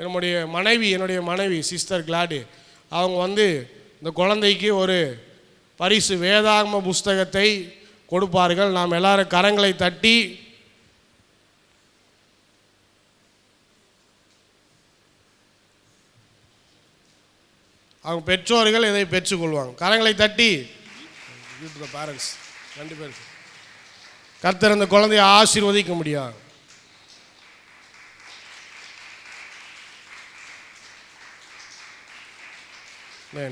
என்னுடைய மனைவி சிஸ்டர் கிளாடி அவங்க இந்த குழந்தைக்கு ஒரு பரிசு வேதாகம புஸ்தகத்தை கொடுப்பார்கள். நாம் எல்லாரும் கரங்களை தட்டி அவங்க பெற்றோர்கள் இதை பெற்றுக்கொள்வாங்க. கரங்களை தட்டி பேரண்ட்ஸ் கண்டிப்பாக கர்த்தர் அந்த குழந்தையை ஆசீர்வதிக்க முடியாது.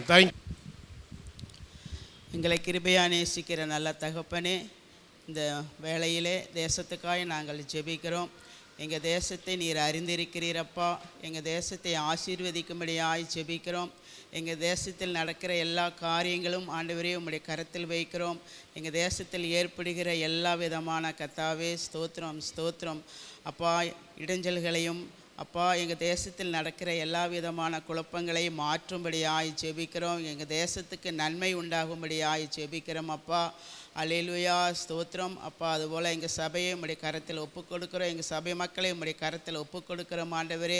தேங்க்யூ. எங்களை கிருபையாக நேசிக்கிற நல்ல தகப்பனே, இந்த வேளையிலே தேசத்துக்காக நாங்கள் ஜெபிக்கிறோம். எங்கள் தேசத்தை நீர் அறிந்திருக்கிறீரப்பா. எங்கள் தேசத்தை ஆசீர்வதிக்கும்படியாய் ஜெபிக்கிறோம். எங்கள் தேசத்தில் நடக்கிற எல்லா காரியங்களும் ஆண்டவரே உம்முடைய கரத்தில் வைக்கிறோம். எங்கள் தேசத்தில் ஏற்படுகிற எல்லா விதமான கர்த்தாவே ஸ்தோத்திரம் ஸ்தோத்திரம் அப்பா. இடைஞ்சல்களையும் அப்பா எங்கள் தேசத்தில் நடக்கிற எல்லா விதமான குழப்பங்களையும் மாற்றும்படியாய் ஜெபிக்கிறோம். எங்கள் தேசத்துக்கு நன்மை உண்டாகும்படியாய் ஜெபிக்கிறோம் அப்பா. அல்லேலூயா ஸ்தோத்திரம் அப்பா. அதுபோல் எங்கள் சபையை உம்முடைய கரத்தில் ஒப்புக் கொடுக்குறோம். எங்கள் சபை மக்களை உம்முடைய கரத்தில் ஒப்புக் கொடுக்குறோம் ஆண்டவரே.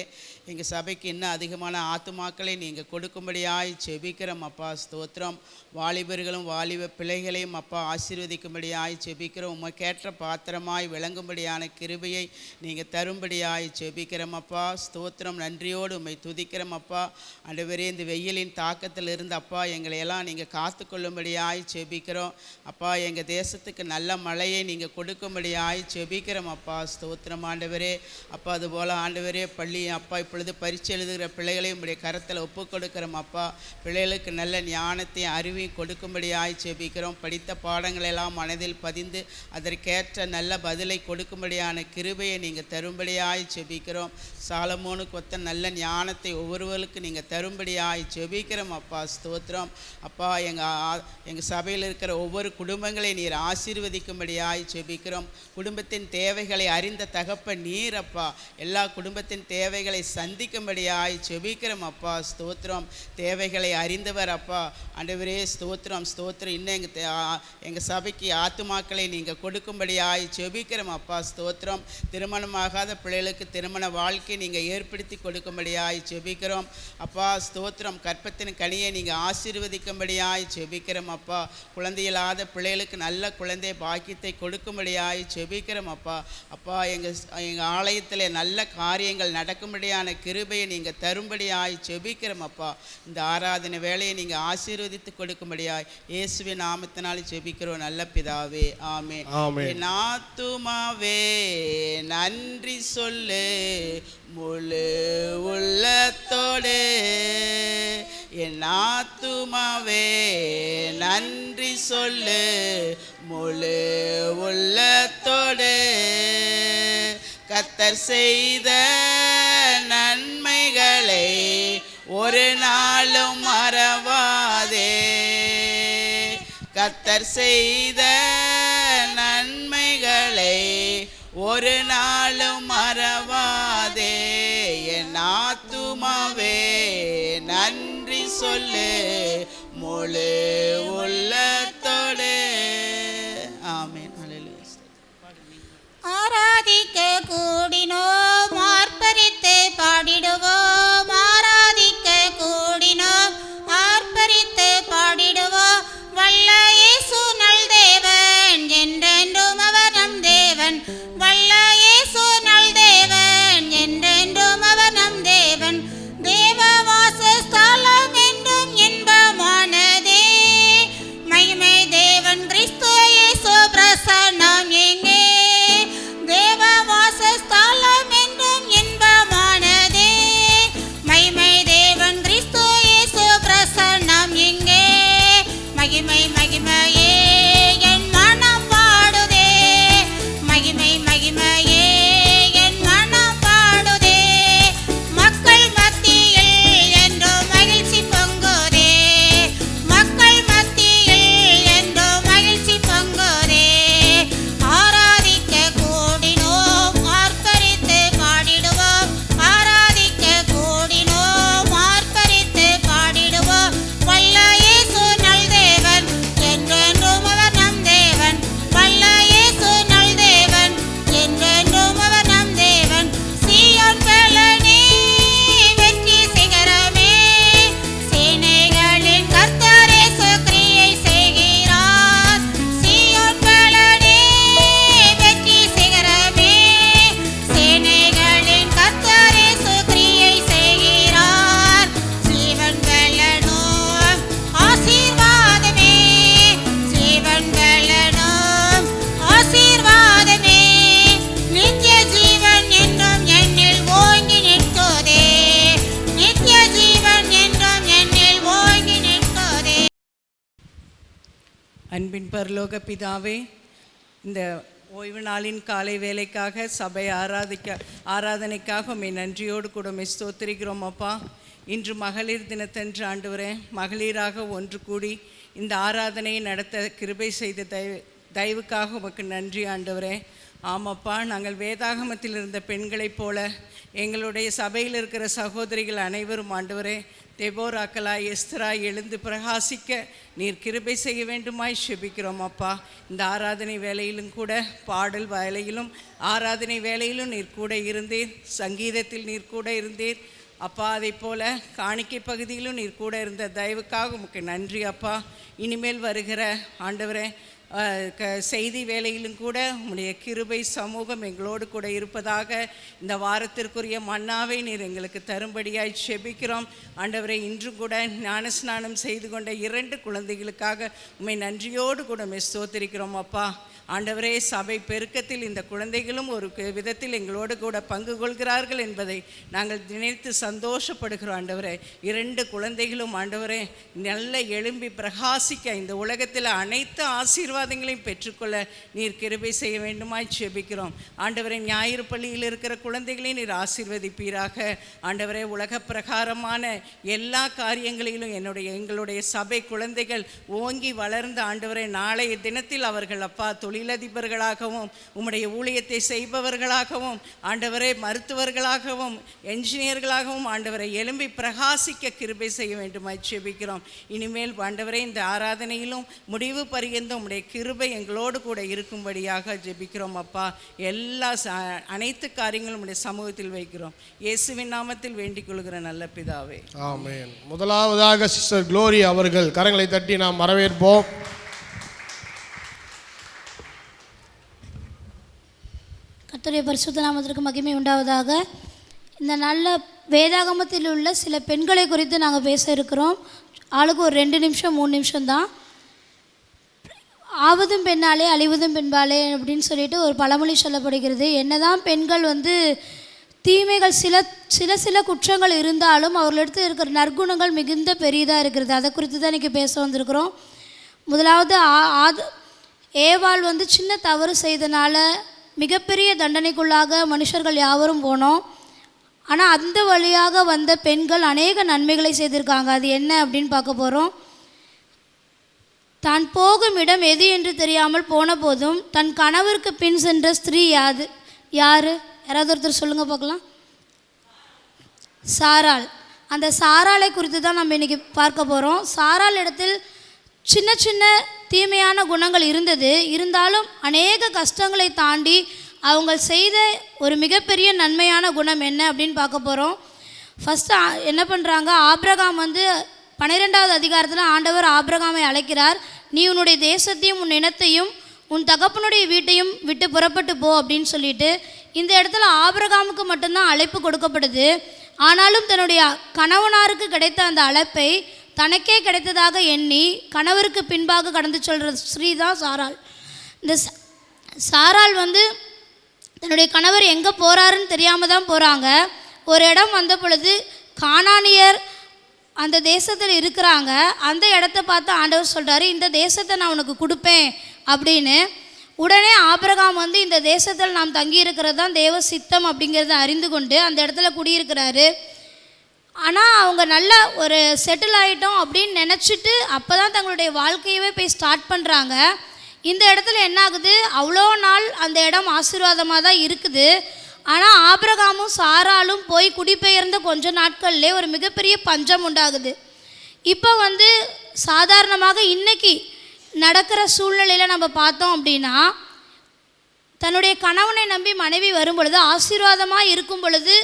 எங்கள் சபைக்கு இன்னும் அதிகமான ஆத்துமாக்களை நீங்கள் கொடுக்கும்படியாய் ஜெபிக்கிறோம் அப்பா. ஸ்தோத்திரம். வாலிபர்களும் வாலிப பிள்ளைகளையும் அப்பா ஆசீர்வதிக்கும்படியாய் ஜெபிக்கிறோம். உமக்கேற்ற பாத்திரமாய் விளங்கும்படியான கிருபையை நீங்கள் தரும்படியாய் ஜெபிக்கிறோம் அப்பா. ஸ்தோத்திரம். நன்றியோடு உம்மை துதிக்கிறோம் அப்பா. ஆண்டவரே, இந்த வெயிலின் தாக்கத்தில் இருந்து அப்பா எங்களை எல்லாம் நீங்கள் காத்து கொள்ளும்படியாய் ஜெபிக்கிறோம் அப்பா. எங்கள் தேசத்துக்கு நல்ல மழையை நீங்கள் கொடுக்கும்படியாய் ஜெபிக்கிறோம் அப்பா. ஸ்தோத்திரம் ஆண்டவரே அப்பா. அதுபோல் ஆண்டவரே பள்ளி அப்பா இப்பொழுது பரீட்சை எழுதுகிற பிள்ளைகளையும் உடைய கரத்தில் ஒப்புக் கொடுக்கிறோம் அப்பா. பிள்ளைகளுக்கு நல்ல ஞானத்தையும் அறிவையும் கொடுக்கும்படியாய் ஜெபிக்கிறோம். படித்த பாடங்களெல்லாம் மனதில் பதிந்து அதற்கேற்ற நல்ல பதிலை கொடுக்கும்படியான கிருபையை நீங்கள் தரும்படியாய் ஜெபிக்கிறோம். சாலமோனுக்கு ஒத்த நல்ல ஞானத்தை ஒவ்வொருவருக்கு நீங்கள் தரும்படியாய் ஜெபிக்கிறோம் அப்பா. ஸ்தோத்திரம் அப்பா. எங்கள் சபையில் இருக்கிற ஒவ்வொரு குடும்பங்களை நீர் ஆசீர்வதிக்கும்படியாய் ஜெபிக்கிறோம். குடும்பத்தின் தேவைகளை அறிந்த தகப்பன் நீர் அப்பா. எல்லா குடும்பத்தின் தேவைகளை சந்திக்கும்படியாய் ஜெபிக்கிறோம் அப்பா. ஸ்தோத்திரம். தேவைகளை அறிந்தவர் அப்பா. ஆண்டவரே ஸ்தோத்திரம் ஸ்தோத்திரம். இன்னும் எங்கள் சபைக்கு ஆத்துமாக்களை நீங்கள் கொடுக்கும்படியாய் ஜெபிக்கிறோம் அப்பா. ஸ்தோத்திரம். திருமணமாகாத பிள்ளைகளுக்கு திருமண வாழ்க்கை நீங்கள் ஏற்படுத்தி கொடுக்கும்படியாய் ஜெபிக்கிறோம் அப்பா. ஸ்தோத்திரம். கற்பத்தின் கனியை நீங்கள் ஆசீர்வதிக்கும்படியாய் ஜெபிக்கிறோம் அப்பா. குழந்தையில்லாத பிள்ளைகளுக்கு நல்ல குழந்தை பாக்கியத்தை கொடுக்கும்படியாய் ஜெபிக்கிறோம் அப்பா. அப்பா எங்கள் ஆலயத்தில் நல்ல காரியங்கள் நடக்கும்படியான கிருபையை நீங்கள் தரும்படியாய் ஜெபிக்கிறோம் அப்பா. இந்த ஆராதனை வேலையை நீங்கள் ஆசீர்வதித்து கொடுக்கும்படியாய் இயேசுவின் நாமத்தினால் ஜெபிக்கிறோம் நல்ல பிதாவே, ஆமென். என் ஆத்துமாவே நன்றி சொல்லு முழு உள்ளத்தோடு. என் ஆத்துமாவே நன்றி சொல்லு முழு உள்ளத்தோடு. கர்த்தர் செய்த நன்மைகளை ஒரு நாளும் மறவாதே. கர்த்தர் செய்த நன்மைகளை ஒரு நாளும் மறவாதே. என் ஆத்துமாவே நன்றி சொல்லு முழு உள்ளத்தோடு. ஆமென். ஆராதிக்க கூடினோம், ஆர்ப்பரித்து பாடிடுவோம். ஆராதிக்க கூடினோம், ஆர்ப்பரித்து பாடிடுவோம். வல்ல இயேசு நல் தேவன், என்றென்றும் அவர் நம் தேவன். வல்ல இயேசு நல் தேவன், என்றென்றும் அவர் நம் தேவன். தேவ வாசஸ்தலம் என்றும் இன்பமானதே. மகிமை தேவன் கிறிஸ்து இயேசு பிரசன்னம் எங்கே. தேவ வாசஸ்தலம் என்றும் இன்பமானதே. மகிமை தேவன் கிறிஸ்து இயேசு பிரசன்னம் எங்கே. மகிமை மகிமையே என் மனம் பாடுதே. மகிமை மகிமையே என் மனம் பாடுதே. மக்கள் மத்தியில் என்றும் மகிழ்ச்சி பொங்குதே. மக்கள் மத்தியில் என்றும் மகிழ்ச்சி பொங்குதே. ஆராதிக்க கூடினோம், ஆர்ப்பரித்து அன்பின் பரலோக பிதாவே, இந்த ஓய்வு நாளின் காலை வேலைக்காக சபை ஆராதனைக்காக உம்மை நன்றியோடு கூட உம்மை ஸ்தோத்திரிக்கிறோம் அப்பா. இன்று மகளிர் தினத்தன்று ஆண்டவரே, மகளிராக ஒன்று கூடி இந்த ஆராதனையை நடத்த கிருபை செய்த தயவுக்காக உமக்கு நன்றி ஆண்டவரே. ஆமாப்பா, நாங்கள் வேதாகமத்தில் இருந்த பெண்களைப் போல எங்களுடைய சபையில் இருக்கிற சகோதரிகள் அனைவரும் ஆண்டவரே, தெபோராக்களா எஸ்தரா எழுந்து பிரகாசிக்க நீர் கிருபை செய்ய வேண்டுமாய் செபிக்கிறோம் அப்பா. இந்த ஆராதனை வேலையிலும் கூட, பாடல் வேலையிலும் ஆராதனை வேலையிலும் நீர் கூட இருந்தீர், சங்கீதத்தில் நீர் கூட இருந்தீர் அப்பா. அதை போல் காணிக்கை பகுதியிலும் நீர் கூட இருந்த தயவுக்காக உமக்கு நன்றி அப்பா. இனிமேல் வருகிற ஆண்டவரே செய்தி வேலையிலும் கூட உம்முடைய கிருபை சமூகம் எங்களோடு கூட இருப்பதாக இந்த வாரத்திற்குரிய மன்னாவை நீர் எங்களுக்கு தரும்படியாய் செபிக்கிறோம் ஆண்டவரை. இன்றும் கூட ஞானஸ்நானம் செய்து கொண்ட 2 குழந்தைகளுக்காக உம்மை நன்றியோடு கூட உம்மை ஸ்தோத்திரிக்கிறோம் அப்பா. ஆண்டவரே, சபை பெருக்கத்தில் இந்த குழந்தைகளும் ஒரு விதத்தில் எங்களோடு கூட பங்கு கொள்கிறார்கள் என்பதை நாங்கள் நினைத்து சந்தோஷப்படுகிறோம் ஆண்டவரே. 2 குழந்தைகளும் ஆண்டவரே நல்ல எழும்பி பிரகாசிக்க, இந்த உலகத்தில் அனைத்து ஆசீர்வாதங்களையும் பெற்றுக்கொள்ள நீர் கிருபை செய்ய வேண்டுமாய் செபிக்கிறோம் ஆண்டவரே. ஞாயிறு பள்ளியில் இருக்கிற குழந்தைகளையும் நீர் ஆசீர்வதிப்பீராக ஆண்டவரே. உலக பிரகாரமான எல்லா காரியங்களிலும் எங்களுடைய சபை குழந்தைகள் ஓங்கி வளர்ந்த ஆண்டவரே, நாளைய தினத்தில் அவர்கள் அப்பா தொழிலதிபர்களாகவும் உம்முடைய ஊழியத்தை செய்பவர்களாகவும் ஆண்டவரே, மருத்துவர்களாகவும் என்ஜினியர்களாகவும் ஆண்டவரை எழும்பி பிரகாசிக்க கிருபை செய்ய வேண்டுமாய் செபிக்கிறோம். இனிமேல் ஆண்டவரே, இந்த ஆராதனையிலும் முடிவு பரியந்தம் உம்முடைய கிருபை எங்களோடு கூட இருக்கும்படியாக ஜெபிக்கிறோம் அப்பா. அனைத்து காரியங்களும் உம்முடைய சமூகத்தில் வைக்கிறோம். இயேசுவின் நாமத்தில் வேண்டிக் கொள்கிற நல்ல பிதாவே, ஆமென். முதலாவதாக சிஸ்டர் குளோரி அவர்கள் கரங்களை தட்டி நாம் வரவேற்போம். கர்த்தருடைய பரிசுத்த நாமத்திற்கு மகிமை உண்டாவதாக. இந்த நல்ல வேதாகமத்தில் உள்ள சில பெண்களை குறித்து நாங்கள் பேச இருக்கிறோம். ஆளுக்கு ஒரு 2 நிமிஷம் 3 நிமிஷம்தான். ஆவதும் பெண்ணாலே அழிவதும் பெண்பாலே அப்படின்னு சொல்லிட்டு ஒரு பழமொழி சொல்லப்படுகிறது. என்னதான் பெண்கள் தீமைகள் சில குற்றங்கள் இருந்தாலும் அவர்களிடத்தில் இருக்கிற நற்குணங்கள் மிகுந்த பெரியதாக இருக்கிறது. அதை குறித்து தான் இன்றைக்கி பேச வந்திருக்கிறோம். முதலாவது ஏவாள் சின்ன தவறு செய்தனால மிகப்பெரிய தண்டனைக்குள்ளாக மனுஷர்கள் யாவரும் போனோம். ஆனால் அந்த வழியாக வந்த பெண்கள் அநேக நன்மைகளை செய்திருக்காங்க. அது என்ன அப்படின்னு பார்க்க போகிறோம். தான் போகும் இடம் எது என்று தெரியாமல் போன போதும் தன் கணவருக்கு பின் சென்ற ஸ்திரீ யாரு? யாராவது ஒருத்தர் சொல்லுங்கள் பார்க்கலாம். சாராள். அந்த சாராளை குறித்து தான் நம்ம இன்றைக்கி பார்க்க போகிறோம். சாராள் இடத்தில் சின்ன சின்ன தீமையான குணங்கள் இருந்தாலும் அநேக கஷ்டங்களை தாண்டி அவங்க செய்த ஒரு மிகப்பெரிய நன்மையான குணம் என்ன அப்படின்னு பார்க்க போகிறோம். ஃபஸ்ட்டு என்ன பண்ணுறாங்க, ஆபிரகாம் 12வது அதிகாரத்தில் ஆண்டவர் ஆபிரகாமை அழைக்கிறார். நீ உன்னுடைய தேசத்தையும் உன் இனத்தையும் உன் தகப்பனுடைய வீட்டையும் விட்டு புறப்பட்டு போ அப்படின்னு சொல்லிட்டு இந்த இடத்துல ஆபிரகாமுக்கு மட்டும்தான் அழைப்பு கொடுக்கப்படுது. ஆனாலும் தன்னுடைய கணவனாருக்கு கிடைத்த அந்த அழைப்பை தனக்கே கிடைத்ததாக எண்ணி கணவருக்கு பின்பாக கடந்து சொல்கிற ஸ்ரீ தான் சாராள். இந்த சாராள் தன்னுடைய கணவர் எங்கே போகிறாருன்னு தெரியாமல் தான் போகிறாங்க. ஒரு இடம் வந்த பொழுது கானானியர் அந்த தேசத்தில் இருக்கிறாங்க. அந்த இடத்த பார்த்து ஆண்டவர் சொல்கிறாரு, இந்த தேசத்தை நான் உனக்கு கொடுப்பேன் அப்படின்னு. உடனே ஆபிரகாம் இந்த தேசத்தில் நாம் தங்கியிருக்கிறது தான் தேவ சித்தம் அப்படிங்கிறத அறிந்து கொண்டு அந்த இடத்துல குடியிருக்கிறாரு. ஆனால் அவங்க நல்லா ஒரு செட்டில் ஆகிட்டோம் அப்படின்னு நினச்சிட்டு அப்போ தான் தங்களுடைய வாழ்க்கையவே போய் ஸ்டார்ட் பண்ணுறாங்க. இந்த இடத்துல என்ன ஆகுது, அவ்வளோ நாள் அந்த இடம் ஆசீர்வாதமாக தான் இருக்குது. ஆனால் ஆபிரகாமும் சாராலும் போய் குடிபெயர்ந்த கொஞ்ச நாட்கள்லே ஒரு மிகப்பெரிய பஞ்சம் உண்டாகுது. இப்போ சாதாரணமாக இன்றைக்கி நடக்கிற சூழ்நிலையில் நம்ம பார்த்தோம் அப்படின்னா, தன்னுடைய கணவனை நம்பி மனைவி வரும் பொழுது ஆசீர்வாதமாக இருக்கும் பொழுது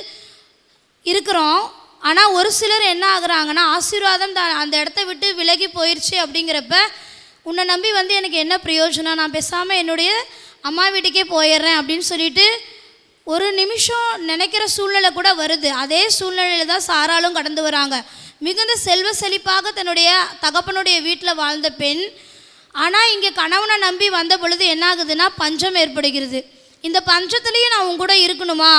இருக்கிறோம். ஆனால் ஒரு சிலர் என்ன ஆகுறாங்கன்னா, ஆசீர்வாதம் அந்த இடத்த விட்டு விலகி போயிடுச்சு அப்படிங்கிறப்ப உன்னை நம்பி எனக்கு என்ன பிரயோஜனம், நான் பேசாமல் என்னுடைய அம்மா வீட்டுக்கே போயிடுறேன் அப்படின்னு சொல்லிட்டு ஒரு நிமிஷம் நினைக்கிற சூழ்நிலை கூட வருது. அதே சூழ்நிலையில் தான் சாராலும் கடந்து வராங்க. மிகுந்த செல்வ செழிப்பாக தன்னுடைய தகப்பனுடைய வீட்டில் வாழ்ந்த பெண். ஆனால் இங்கே கணவனை நம்பி வந்த பொழுது என்ன ஆகுதுன்னா பஞ்சம் ஏற்படுகிறது. இந்த பஞ்சத்துலேயும் நான் உன் கூட இருக்கணுமா,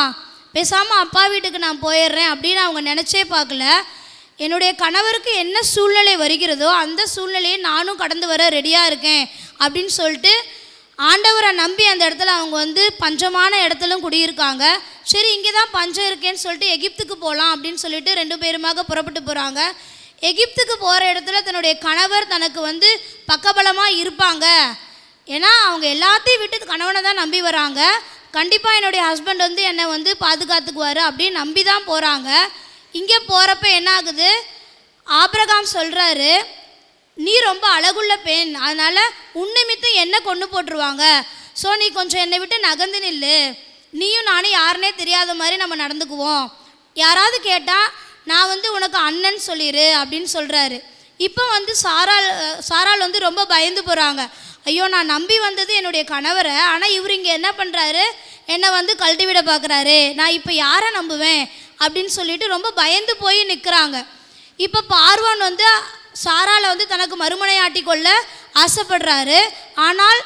பேசாமல் அப்பா வீட்டுக்கு நான் போயிடுறேன் அப்படின்னு அவங்க நினச்சே பார்க்கல. என்னுடைய கணவருக்கு என்ன சூழ்நிலை வருகிறதோ அந்த சூழ்நிலையை நானும் கடந்து வர ரெடியாக இருக்கேன் அப்படின்னு சொல்லிட்டு ஆண்டவரை நம்பி அந்த இடத்துல அவங்க வந்து பஞ்சமான இடத்துலும் குடியிருக்காங்க. சரி, இங்கே தான் பஞ்சம் இருக்கேன்னு சொல்லிட்டு எகிப்துக்கு போகலாம் அப்படின்னு சொல்லிட்டு 2 பேருமாக புறப்பட்டு போகிறாங்க. எகிப்துக்கு போகிற இடத்துல தன்னுடைய கணவர் தனக்கு வந்து பக்கபலமாக இருப்பாங்க. ஏன்னா அவங்க எல்லாத்தையும் விட்டு கணவனை தான் நம்பி வராங்க. கண்டிப்பாக என்னுடைய ஹஸ்பண்ட் வந்து என்னை வந்து பாதுகாத்துக்குவார் அப்படின்னு நம்பி தான் போகிறாங்க. இங்கே போகிறப்ப என்ன ஆகுது, ஆபிரகாம் சொல்கிறாரு, நீ ரொம்ப அழகுள்ள பெண், அதனால் உன்னிமித்தம் என்ன கொண்டு போட்டுருவாங்க, ஸோ நீ கொஞ்சம் என்னை விட்டு நகர்ந்து நில்லு, நீயும் நானும் யாருன்னே தெரியாத மாதிரி நம்ம நடந்துக்குவோம், யாராவது கேட்டால் நான் வந்து உனக்கு அண்ணன் சொல்லிடு அப்படின்னு சொல்கிறாரு. இப்போ வந்து சாராள் வந்து ரொம்ப பயந்து போகிறாங்க. ஐயோ, நான் நம்பி வந்தது என்னுடைய கணவரை, ஆனால் இவர் இங்கே என்ன பண்ணுறாரு, என்னை வந்து கழட்டி விட பார்க்குறாரு, நான் இப்போ யாரை நம்புவேன் அப்படின்னு சொல்லிட்டு ரொம்ப பயந்து போய் நிற்கிறாங்க. இப்போ பார்வோன் வந்து சாராளை வந்து தனக்கு மறுமனையாட்டி கொள்ள ஆசைப்படுறாரு. ஆனால்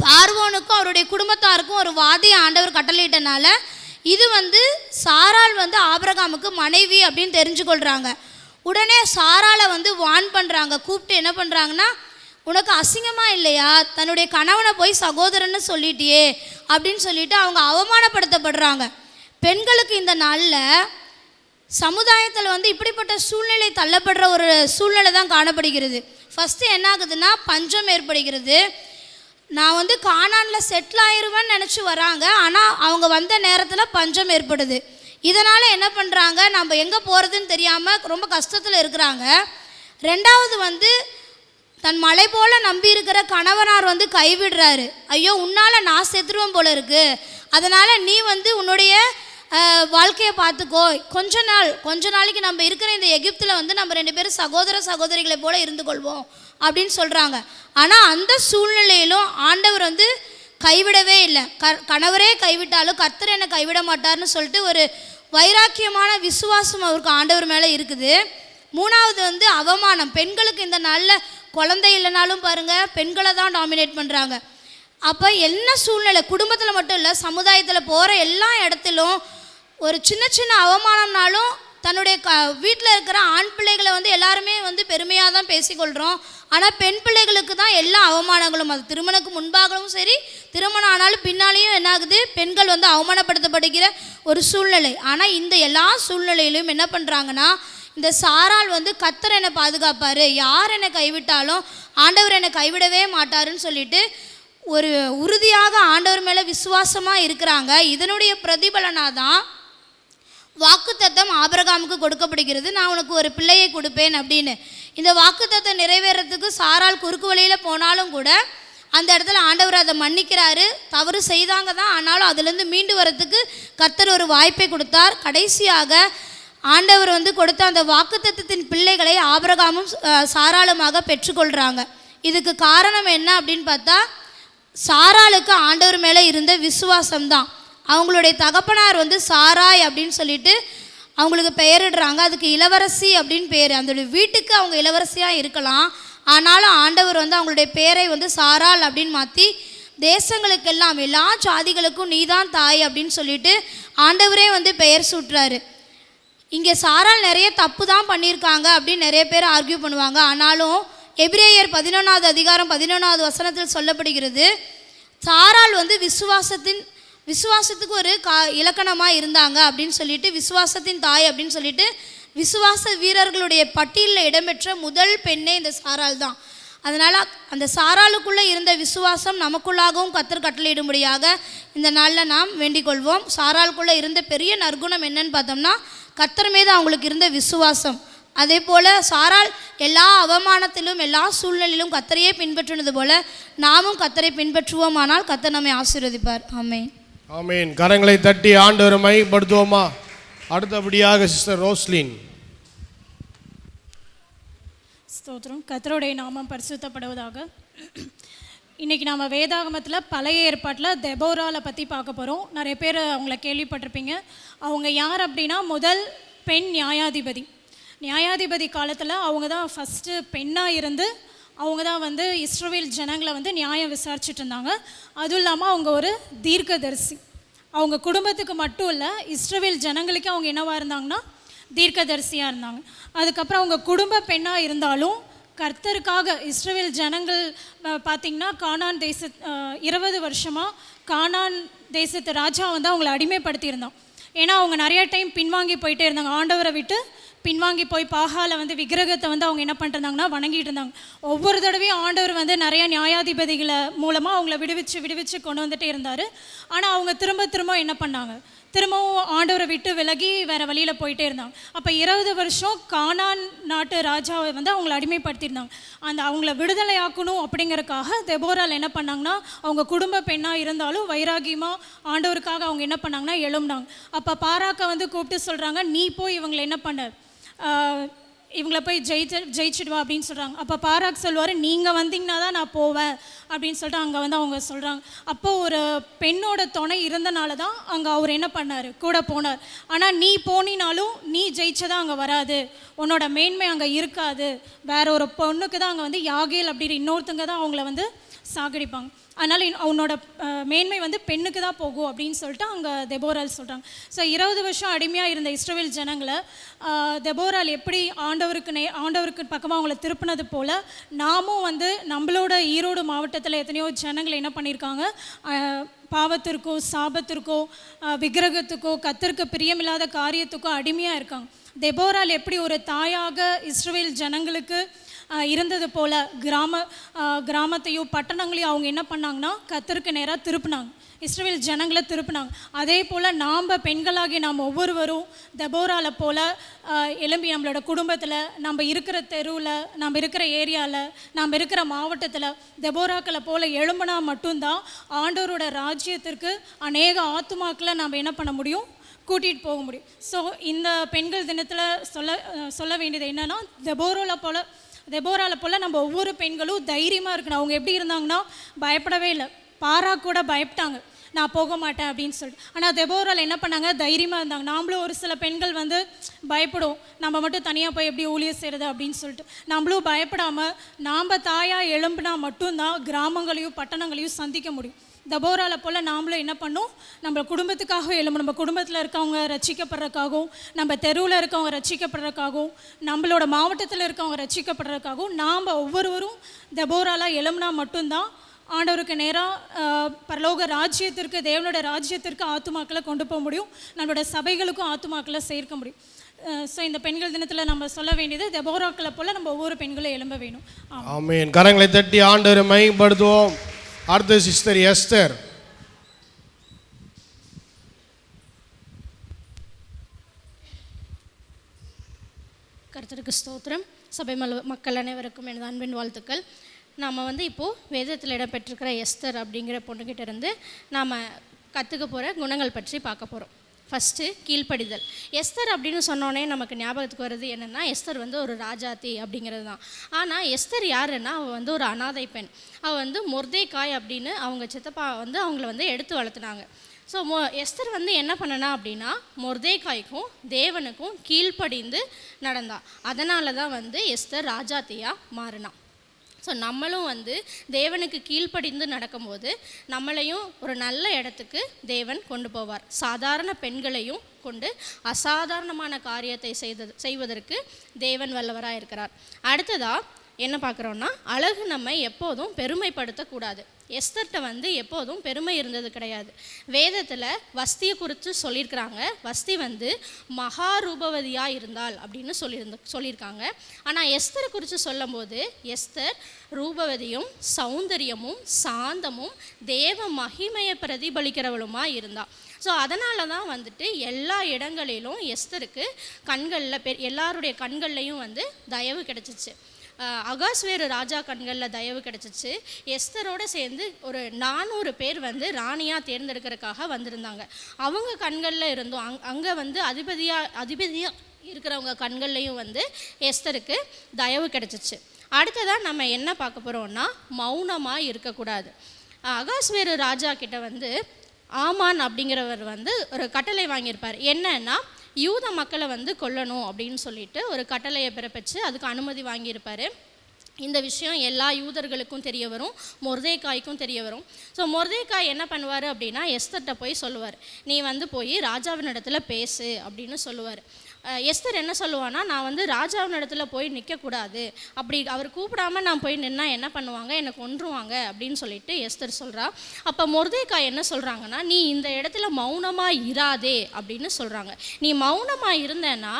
பார்வோனுக்கும் அவருடைய குடும்பத்தாருக்கும் ஒரு வாதியை ஆண்டவர் கட்டளையிட்டனால இது வந்து சாராள் வந்து ஆபிரகாமுக்கு மனைவி அப்படின்னு தெரிஞ்சுக்கொள்கிறாங்க. உடனே சாராளை வந்து வான் பண்ணுறாங்க, கூப்பிட்டு என்ன பண்ணுறாங்கன்னா, உனக்கு அசிங்கமாக இல்லையா, தன்னுடைய கணவனை போய் சகோதரன்னு சொல்லிட்டியே அப்படின்னு சொல்லிட்டு அவங்க அவமானப்படுத்தப்படுறாங்க. பெண்களுக்கு இந்த நாளில் சமுதாயத்தில் வந்து இப்படிப்பட்ட சூழ்நிலை தள்ளப்படுற ஒரு சூழ்நிலை தான் காணப்படுகிறது. ஃபஸ்ட்டு என்ன ஆகுதுன்னா, பஞ்சம் ஏற்படுகிறது. நான் வந்து கானானில் செட்டில் ஆயிடுவேன்னு நினச்சி வராங்க, ஆனால் அவங்க வந்த நேரத்தில் பஞ்சம் ஏற்படுது. இதனால் என்ன பண்ணுறாங்க, நம்ம எங்கே போகிறதுன்னு தெரியாமல் ரொம்ப கஷ்டத்தில் இருக்கிறாங்க. ரெண்டாவது வந்து தன் மலை போல் நம்பி இருக்கிற கணவனார் வந்து கைவிடுறாரு. ஐயோ, உன்னால் நான் செத்துருவேன் போல இருக்குது, அதனால் நீ வந்து உன்னுடைய வாழ்க்கையை பார்த்துக்கோ, கொஞ்ச நாளைக்கு நம்ம இருக்கிற இந்த எகிப்தில் வந்து நம்ம 2 பேரும் சகோதரிகளை போல் இருந்து கொள்வோம் அப்படின்னு சொல்கிறாங்க. ஆனால் அந்த சூழ்நிலையிலும் ஆண்டவர் வந்து கைவிடவே இல்லை. கணவரே கைவிட்டாலும் கர்த்தர் என்னை கைவிட மாட்டார்னு சொல்லிட்டு ஒரு வைராக்கியமான விசுவாசம் அவருக்கு ஆண்டவர் மேலே இருக்குது. மூணாவது வந்து அவமானம். பெண்களுக்கு இந்த நாளில் குழந்தை இல்லைனாலும் பாருங்கள், பெண்களை தான் டாமினேட் பண்ணுறாங்க. அப்போ என்ன சூழ்நிலை, குடும்பத்தில் மட்டும் இல்லை, சமுதாயத்தில் போகிற எல்லா இடத்திலும் ஒரு சின்ன அவமானம்னாலும் தன்னுடைய வீட்டில் இருக்கிற ஆண் பிள்ளைகளை வந்து எல்லாருமே வந்து பெருமையாக தான் பேசிக்கொள்கிறோம். ஆனால் பெண் பிள்ளைகளுக்கு தான் எல்லா அவமானங்களும், அது திருமணத்துக்கு முன்பாகவும் சரி, திருமணம் ஆனாலும் பின்னாலேயும் என்ன ஆகுது, பெண்கள் வந்து அவமானப்படுத்தப்படுகிற ஒரு சூழ்நிலை. ஆனால் இந்த எல்லா சூழ்நிலையிலும் என்ன பண்ணுறாங்கன்னா, இந்த சாராள் வந்து கர்த்தர் என்னை பாதுகாப்பார், யார் என்னை கைவிட்டாலும் ஆண்டவர் என்னை கைவிடவே மாட்டாருன்னு சொல்லிட்டு ஒரு உறுதியாக ஆண்டவர் மேலே விசுவாசமாக இருக்கிறாங்க. இதனுடைய பிரதிபலனாக தான் வாக்குத்தத்தம் ஆபிரகாமுக்கு கொடுக்கப்படுகிறது, நான் உனக்கு ஒரு பிள்ளையை கொடுப்பேன் அப்படின்னு. இந்த வாக்குத்தத்தம் நிறைவேறத்துக்கு சாராள் குறுக்கு வழியில் போனாலும் கூட அந்த இடத்துல ஆண்டவர் அதை மன்னிக்கிறாரு. தவறு செய்தாங்க தான், ஆனாலும் அதுலேருந்து மீண்டு வரத்துக்கு கர்த்தர் ஒரு வாய்ப்பை கொடுத்தார். கடைசியாக ஆண்டவர் வந்து கொடுத்த அந்த வாக்குத்தத்தத்தின் பிள்ளைகளை ஆபிரகாமும் சாராளுமாக பெற்றுக்கொள்கிறாங்க. இதுக்கு காரணம் என்ன அப்படின்னு பார்த்தா, சாராளுக்கு ஆண்டவர் மேலே இருந்த விசுவாசம்தான். அவங்களுடைய தகப்பனார் வந்து சாராய் அப்படின்னு சொல்லிட்டு அவங்களுக்கு பெயரிடுறாங்க. அதுக்கு இளவரசி அப்படின்னு பேர். அந்த வீட்டுக்கு அவங்க இளவரசியாக இருக்கலாம், ஆனாலும் ஆண்டவர் வந்து அவங்களுடைய பேரை வந்து சாராள் அப்படின்னு மாற்றி தேசங்களுக்கெல்லாம் எல்லா ஜாதிகளுக்கும் நீதான் தாய் அப்படின்னு சொல்லிட்டு ஆண்டவரே வந்து பெயர் சூட்டுறாரு. இங்கே சாராள் நிறைய தப்பு தான் பண்ணியிருக்காங்க அப்படின்னு நிறைய பேர் ஆர்கியூ பண்ணுவாங்க. ஆனாலும் எபிரேயர் 11வது அதிகாரம் 11வது வசனத்தில் சொல்லப்படுகிறது, சாராள் வந்து விசுவாசத்துக்கு ஒரு இலக்கணமாக இருந்தாங்க அப்படின்னு சொல்லிட்டு, விசுவாசத்தின் தாய் அப்படின்னு சொல்லிட்டு விசுவாச வீரர்களுடைய பட்டியலில் இடம்பெற்ற முதல் பெண்ணே இந்த சாராள் தான். அதனால் அந்த சாராளுக்குள்ளே இருந்த விசுவாசம் நமக்குள்ளாகவும் கர்த்தர் கட்டளையிடும்படியாக இந்த நாளில் நாம் வேண்டிக் கொள்வோம். சாராளுக்குள்ளே இருந்த பெரிய நற்குணம் என்னன்னு பார்த்தோம்னா, கர்த்தர் மீது அவங்களுக்கு இருந்த விசுவாசம். அதே போல் சாராள் எல்லா அவமானத்திலும் எல்லா சூழ்நிலையிலும் கர்த்தரையே பின்பற்றினது போல நாமும் கர்த்தரை பின்பற்றுவோமானால் கர்த்தர் நம்மை ஆசீர்வதிப்பார். ஆமென். ஆமென். கரங்களை தட்டி ஆண்டவரை மையப்படுத்துவோமா? அடுத்தபடியாக சிஸ்டர் ரோஸ்லின். ஸ்தோத்திரம். கர்த்தருடைய நாமம் பரிசுத்தப்படுவதாக. இன்றைக்கி நம்ம வேதாகமத்தில் பழைய ஏற்பாட்டில் தெபோராலை பற்றி பார்க்க போகிறோம். நிறைய பேர் அவங்கள கேள்விப்பட்டிருப்பீங்க. அவங்க யார் அப்படின்னா, முதல் பெண் நியாயாதிபதி காலத்தில் அவங்க தான் ஃபஸ்ட்டு பெண்ணாக இருந்து அவங்க தான் வந்து இஸ்ரவேல் ஜனங்களை வந்து நியாயம் விசாரிச்சுட்டு இருந்தாங்க. அதுவும் இல்லாமல் அவங்க ஒரு தீர்க்கதரிசி. அவங்க குடும்பத்துக்கு மட்டும் இல்லை, இஸ்ரவேல் ஜனங்களுக்கு அவங்க என்னவாக இருந்தாங்கன்னா தீர்க்கதரிசியாக இருந்தாங்க. அதுக்கப்புறம் அவங்க குடும்ப பெண்ணாக இருந்தாலும் கர்த்தருக்காக இஸ்ரவேல் ஜனங்கள் பார்த்திங்கன்னா கானான் 20 வருஷமாக கானான் தேசத்து ராஜா வந்து அவங்கள அடிமைப்படுத்தியிருந்தான். ஏன்னா அவங்க நிறைய டைம் பின்வாங்கி போயிட்டே இருந்தாங்க, ஆண்டவரை விட்டு பின்வாங்கி போய் பாகால வந்து விக்கிரகத்தை வந்து அவங்க என்ன பண்ணிருந்தாங்கன்னா வணங்கிட்டு இருந்தாங்க. ஒவ்வொரு தடவையும் ஆண்டவர் வந்து நிறைய நியாயாதிபதிகளை மூலமாக அவங்கள விடுவிச்சு கொண்டு வந்துட்டே இருந்தார். ஆனால் அவங்க திரும்ப என்ன பண்ணாங்க, திரும்பவும் ஆண்டவரை விட்டு விலகி வேறு வழியில் போயிட்டே இருந்தாங்க. அப்போ 20 வருஷம் கானான் நாட்டு ராஜாவை வந்து அவங்கள அடிமைப்படுத்தியிருந்தாங்க. அவங்கள விடுதலை ஆக்கணும் அப்படிங்கிறதுக்காக தெபோரால் என்ன பண்ணாங்கன்னா, அவங்க குடும்ப பெண்ணாக இருந்தாலும் வைராகியமாக ஆண்டவருக்காக அவங்க என்ன பண்ணாங்கன்னா எழும்பினாங்க. அப்போ பாராக்கை வந்து கூப்பிட்டு சொல்கிறாங்க, நீ போய் இவங்களை என்ன பண்ண, இவங்களை போய் ஜெயிச்சிடுவா அப்படின்னு சொல்கிறாங்க. அப்போ பாராக் சொல்லுவார், நீங்கள் வந்தீங்கன்னா தான் நான் போவேன் அப்படின்னு சொல்லிட்டு அங்கே வந்து அவங்க சொல்கிறாங்க. அப்போ ஒரு பெண்ணோட துணை இருந்தனால தான் அங்கே அவர் என்ன பண்ணார், கூட போனார். ஆனால் நீ போனினாலும் நீ ஜெயிச்சதான் அங்கே வராது, உன்னோட மேன்மை அங்கே இருக்காது, வேற ஒரு பொண்ணுக்கு தான் அங்கே வந்து யாகேல் அப்படின்ற இன்னொருத்தங்க தான் அவங்கள வந்து சாகடிப்பாங்க. அதனால் அவனோட மேன்மை வந்து பெண்ணுக்கு தான் போகும் அப்படின்னு சொல்லிட்டு அங்கே தெபோரால் சொல்கிறாங்க. ஸோ 20 வருஷம் அடிமையாக இருந்த இஸ்ரவேல் ஜனங்களை தெபோரால் எப்படி ஆண்டவருக்கு பக்கமாக அவங்கள திருப்பினது போல் நாமும் வந்து நம்மளோட ஈரோடு மாவட்டத்தில் எத்தனையோ ஜனங்களை என்ன பண்ணியிருக்காங்க, பாவத்திற்கோ சாபத்திற்கோ விக்கிரகத்துக்கோ கர்த்தருக்கு பிரியமில்லாத காரியத்துக்கோ அடிமையாக இருக்காங்க. தெபோரால் எப்படி ஒரு தாயாக இஸ்ரவேல் ஜனங்களுக்கு இருந்தது போல் கிராமத்தையும் பட்டணங்களையும் அவங்க என்ன பண்ணாங்கன்னா கர்த்தருக்கு நேராக திருப்பினாங்க, இஸ்ரவேல் ஜனங்களை திருப்பினாங்க. அதே போல் நாம் பெண்களாகி நாம் ஒவ்வொருவரும் தெபோரால போல் எழும்பி நம்மளோட குடும்பத்தில், நம்ம இருக்கிற தெருவில், நம்ம இருக்கிற ஏரியாவில், நம்ம இருக்கிற மாவட்டத்தில் தெபோராக்களை போல் எழும்பினா மட்டும்தான் ஆண்டவரோட ராஜ்யத்திற்கு அநேக ஆத்துமாக்களை நம்ம என்ன பண்ண முடியும், கூட்டிகிட்டு போக முடியும். ஸோ இந்த பெண்கள் தினத்தில் சொல்ல வேண்டியது என்னென்னா, தெபோரால போல் நம்ம ஒவ்வொரு பெண்களும் தைரியமாக இருக்கணும். அவங்க எப்படி இருந்தாங்கன்னா பயப்படவே இல்லை. பாரா கூட பயப்பட்டாங்க, நான் போக மாட்டேன் அப்படின்னு சொல்லிட்டு. ஆனால் தெபோரால் என்ன பண்ணாங்க, தைரியமாக இருந்தாங்க. நாமளும் ஒரு சில பெண்கள் வந்து பயப்படும், நம்ம மட்டும் தனியாக போய் எப்படி ஊழியம் செய்கிறது அப்படின்னு சொல்லிட்டு. நம்மளும் பயப்படாமல் நாம் தாயாக எழும்பினா மட்டும்தான் கிராமங்களையும் பட்டணங்களையும் சந்திக்க முடியும். தெபோரால போல் நாமளும் என்ன பண்ணோம், நம்ம குடும்பத்துக்காக எழும்பணும். நம்ம குடும்பத்தில் இருக்கவங்க ரட்சிக்கப்படுறதுக்காகவும், நம்ம தெருவில் இருக்கவங்க ரட்சிக்கப்படுறதுக்காகவும், நம்மளோட மாவட்டத்தில் இருக்கவங்க ரட்சிக்கப்படுறதுக்காகவும் நாம் ஒவ்வொருவரும் தெபோராலாக எழும்பினா மட்டும்தான் ஆண்டவருக்கு நேராக பரலோக ராஜ்யத்திற்கு, தேவனோட ராஜ்யத்திற்கு ஆத்துமாக்களை கொண்டு போக முடியும், நம்மளோட சபைகளுக்கும் ஆத்துமாக்களை சேர்க்க முடியும். ஸோ இந்த பெண்கள் தினத்தில் நம்ம சொல்ல வேண்டியது, தெபோராக்களை போல் நம்ம ஒவ்வொரு பெண்களும் எழும்ப வேணும். ஆமென். கரங்களை தட்டி ஆண்டவரை மகிமைப்படுத்துவோம். அடுத்த சிஸ்டர் எஸ்தர். கர்த்தருக்கு ஸ்தோத்திரம். சபை மக்கள் அனைவருக்கும் எனது அன்பின் வாழ்த்துக்கள். நாம் வந்து இப்போது வேதத்தில் இடம்பெற்றிருக்கிற எஸ்தர் அப்படிங்கிற பொண்ணுக்கிட்ட இருந்து நாம் கற்றுக்க போகிற குணங்கள் பற்றி பார்க்க போகிறோம். ஃபஸ்ட்டு கீழ்ப்படிதல். எஸ்தர் அப்படின்னு சொன்னோன்னே நமக்கு ஞாபகத்துக்கு வருது என்னென்னா, எஸ்தர் வந்து ஒரு ராஜாத்தி அப்படிங்கிறது தான். ஆனால் எஸ்தர் யாருன்னா, அவள் வந்து ஒரு அனாதை பெண். அவள் வந்து மொர்தேகாய் அப்படின்னு அவங்க சித்தப்பா வந்து அவங்கள வந்து எடுத்து வளர்த்துனாங்க. ஸோ எஸ்தர் வந்து என்ன பண்ணனா அப்படின்னா, மொர்தேகாய்க்கும் தேவனுக்கும் கீழ்ப்படிந்து நடந்தா. அதனால தான் வந்து எஸ்தர் ராஜாத்தியாக மாறினான். ஸோ நம்மளும் வந்து தேவனுக்கு கீழ்ப்படிந்து நடக்கும்போது நம்மளையும் ஒரு நல்ல இடத்துக்கு தேவன் கொண்டு போவார். சாதாரண பெண்களையும் கொண்டு அசாதாரணமான காரியத்தை செய்வதற்கு தேவன் வல்லவராக இருக்கிறார். அடுத்ததாக என்ன பார்க்குறோன்னா, அழகு நம்மை எப்போதும் பெருமைப்படுத்தக்கூடாது. எஸ்தர்கிட்ட வந்து எப்போதும் பெருமை இருந்தது கிடையாது. வேதத்தில் வஸ்தியை குறித்து சொல்லியிருக்கிறாங்க. வஸ்தி வந்து மகாரூபவதியாக இருந்தாள் அப்படின்னு சொல்லியிருக்காங்க. ஆனால் எஸ்தரை குறித்து சொல்லும்போது, எஸ்தர் ரூபவதியும் சௌந்தரியமும் சாந்தமும் தேவ மகிமையை பிரதிபலிக்கிறவளுமாக இருந்தாள். ஸோ அதனால தான் வந்துட்டு எல்லா இடங்களிலும் எஸ்தருக்கு கண்களில் எல்லாருடைய கண்கள்லையும் வந்து தயவு கிடச்சிச்சு. அகாஸ்வேரு ராஜா கண்களில் தயவு கிடச்சிச்சு. எஸ்தரோடு சேர்ந்து ஒரு 400 பேர் வந்து ராணியாக தேர்ந்தெடுக்கிறதுக்காக வந்திருந்தாங்க. அவங்க கண்களில் இருந்தும் அங்கே வந்து அதிபதியாக இருக்கிறவங்க கண்கள்லையும் வந்து எஸ்தருக்கு தயவு கிடச்சிச்சு. அடுத்ததாக நம்ம என்ன பார்க்க போகிறோம்னா, மௌனமாக இருக்கக்கூடாது. அகாஸ்வேரு ராஜா கிட்ட வந்து ஆமான் அப்படிங்கிறவர் வந்து ஒரு கட்டளை வாங்கியிருப்பார். என்னன்னா, யூத மக்களை வந்து கொல்லணும் அப்படின்னு சொல்லிட்டு ஒரு கட்டளையை பிறப்பிச்சு அதுக்கு அனுமதி வாங்கியிருப்பார். இந்த விஷயம் எல்லா யூதர்களுக்கும் தெரிய வரும், மொர்தேகாய்க்கும் தெரிய வரும். ஸோ மொர்தேகாய் என்ன பண்ணுவார் அப்படின்னா, எஸ்தர்கிட்ட போய் சொல்லுவார், நீ வந்து போய் ராஜாவின் இடத்துல பேசு அப்படின்னு சொல்லுவார். எஸ்தர் என்ன சொல்லுவான்னா, நான் வந்து ராஜாவின் இடத்துல போய் நிற்கக்கூடாது, அப்படி அவர் கூப்பிடாம நான் போய் நின்னா என்ன பண்ணுவாங்க, என்னை கொன்றுவாங்க அப்படின்னு சொல்லிட்டு எஸ்தர் சொல்கிறா. அப்போ மொர்தேக்காய் என்ன சொல்கிறாங்கன்னா, நீ இந்த இடத்துல மௌனமாக இராதே அப்படின்னு சொல்கிறாங்க. நீ மௌனமாக இருந்தேன்னா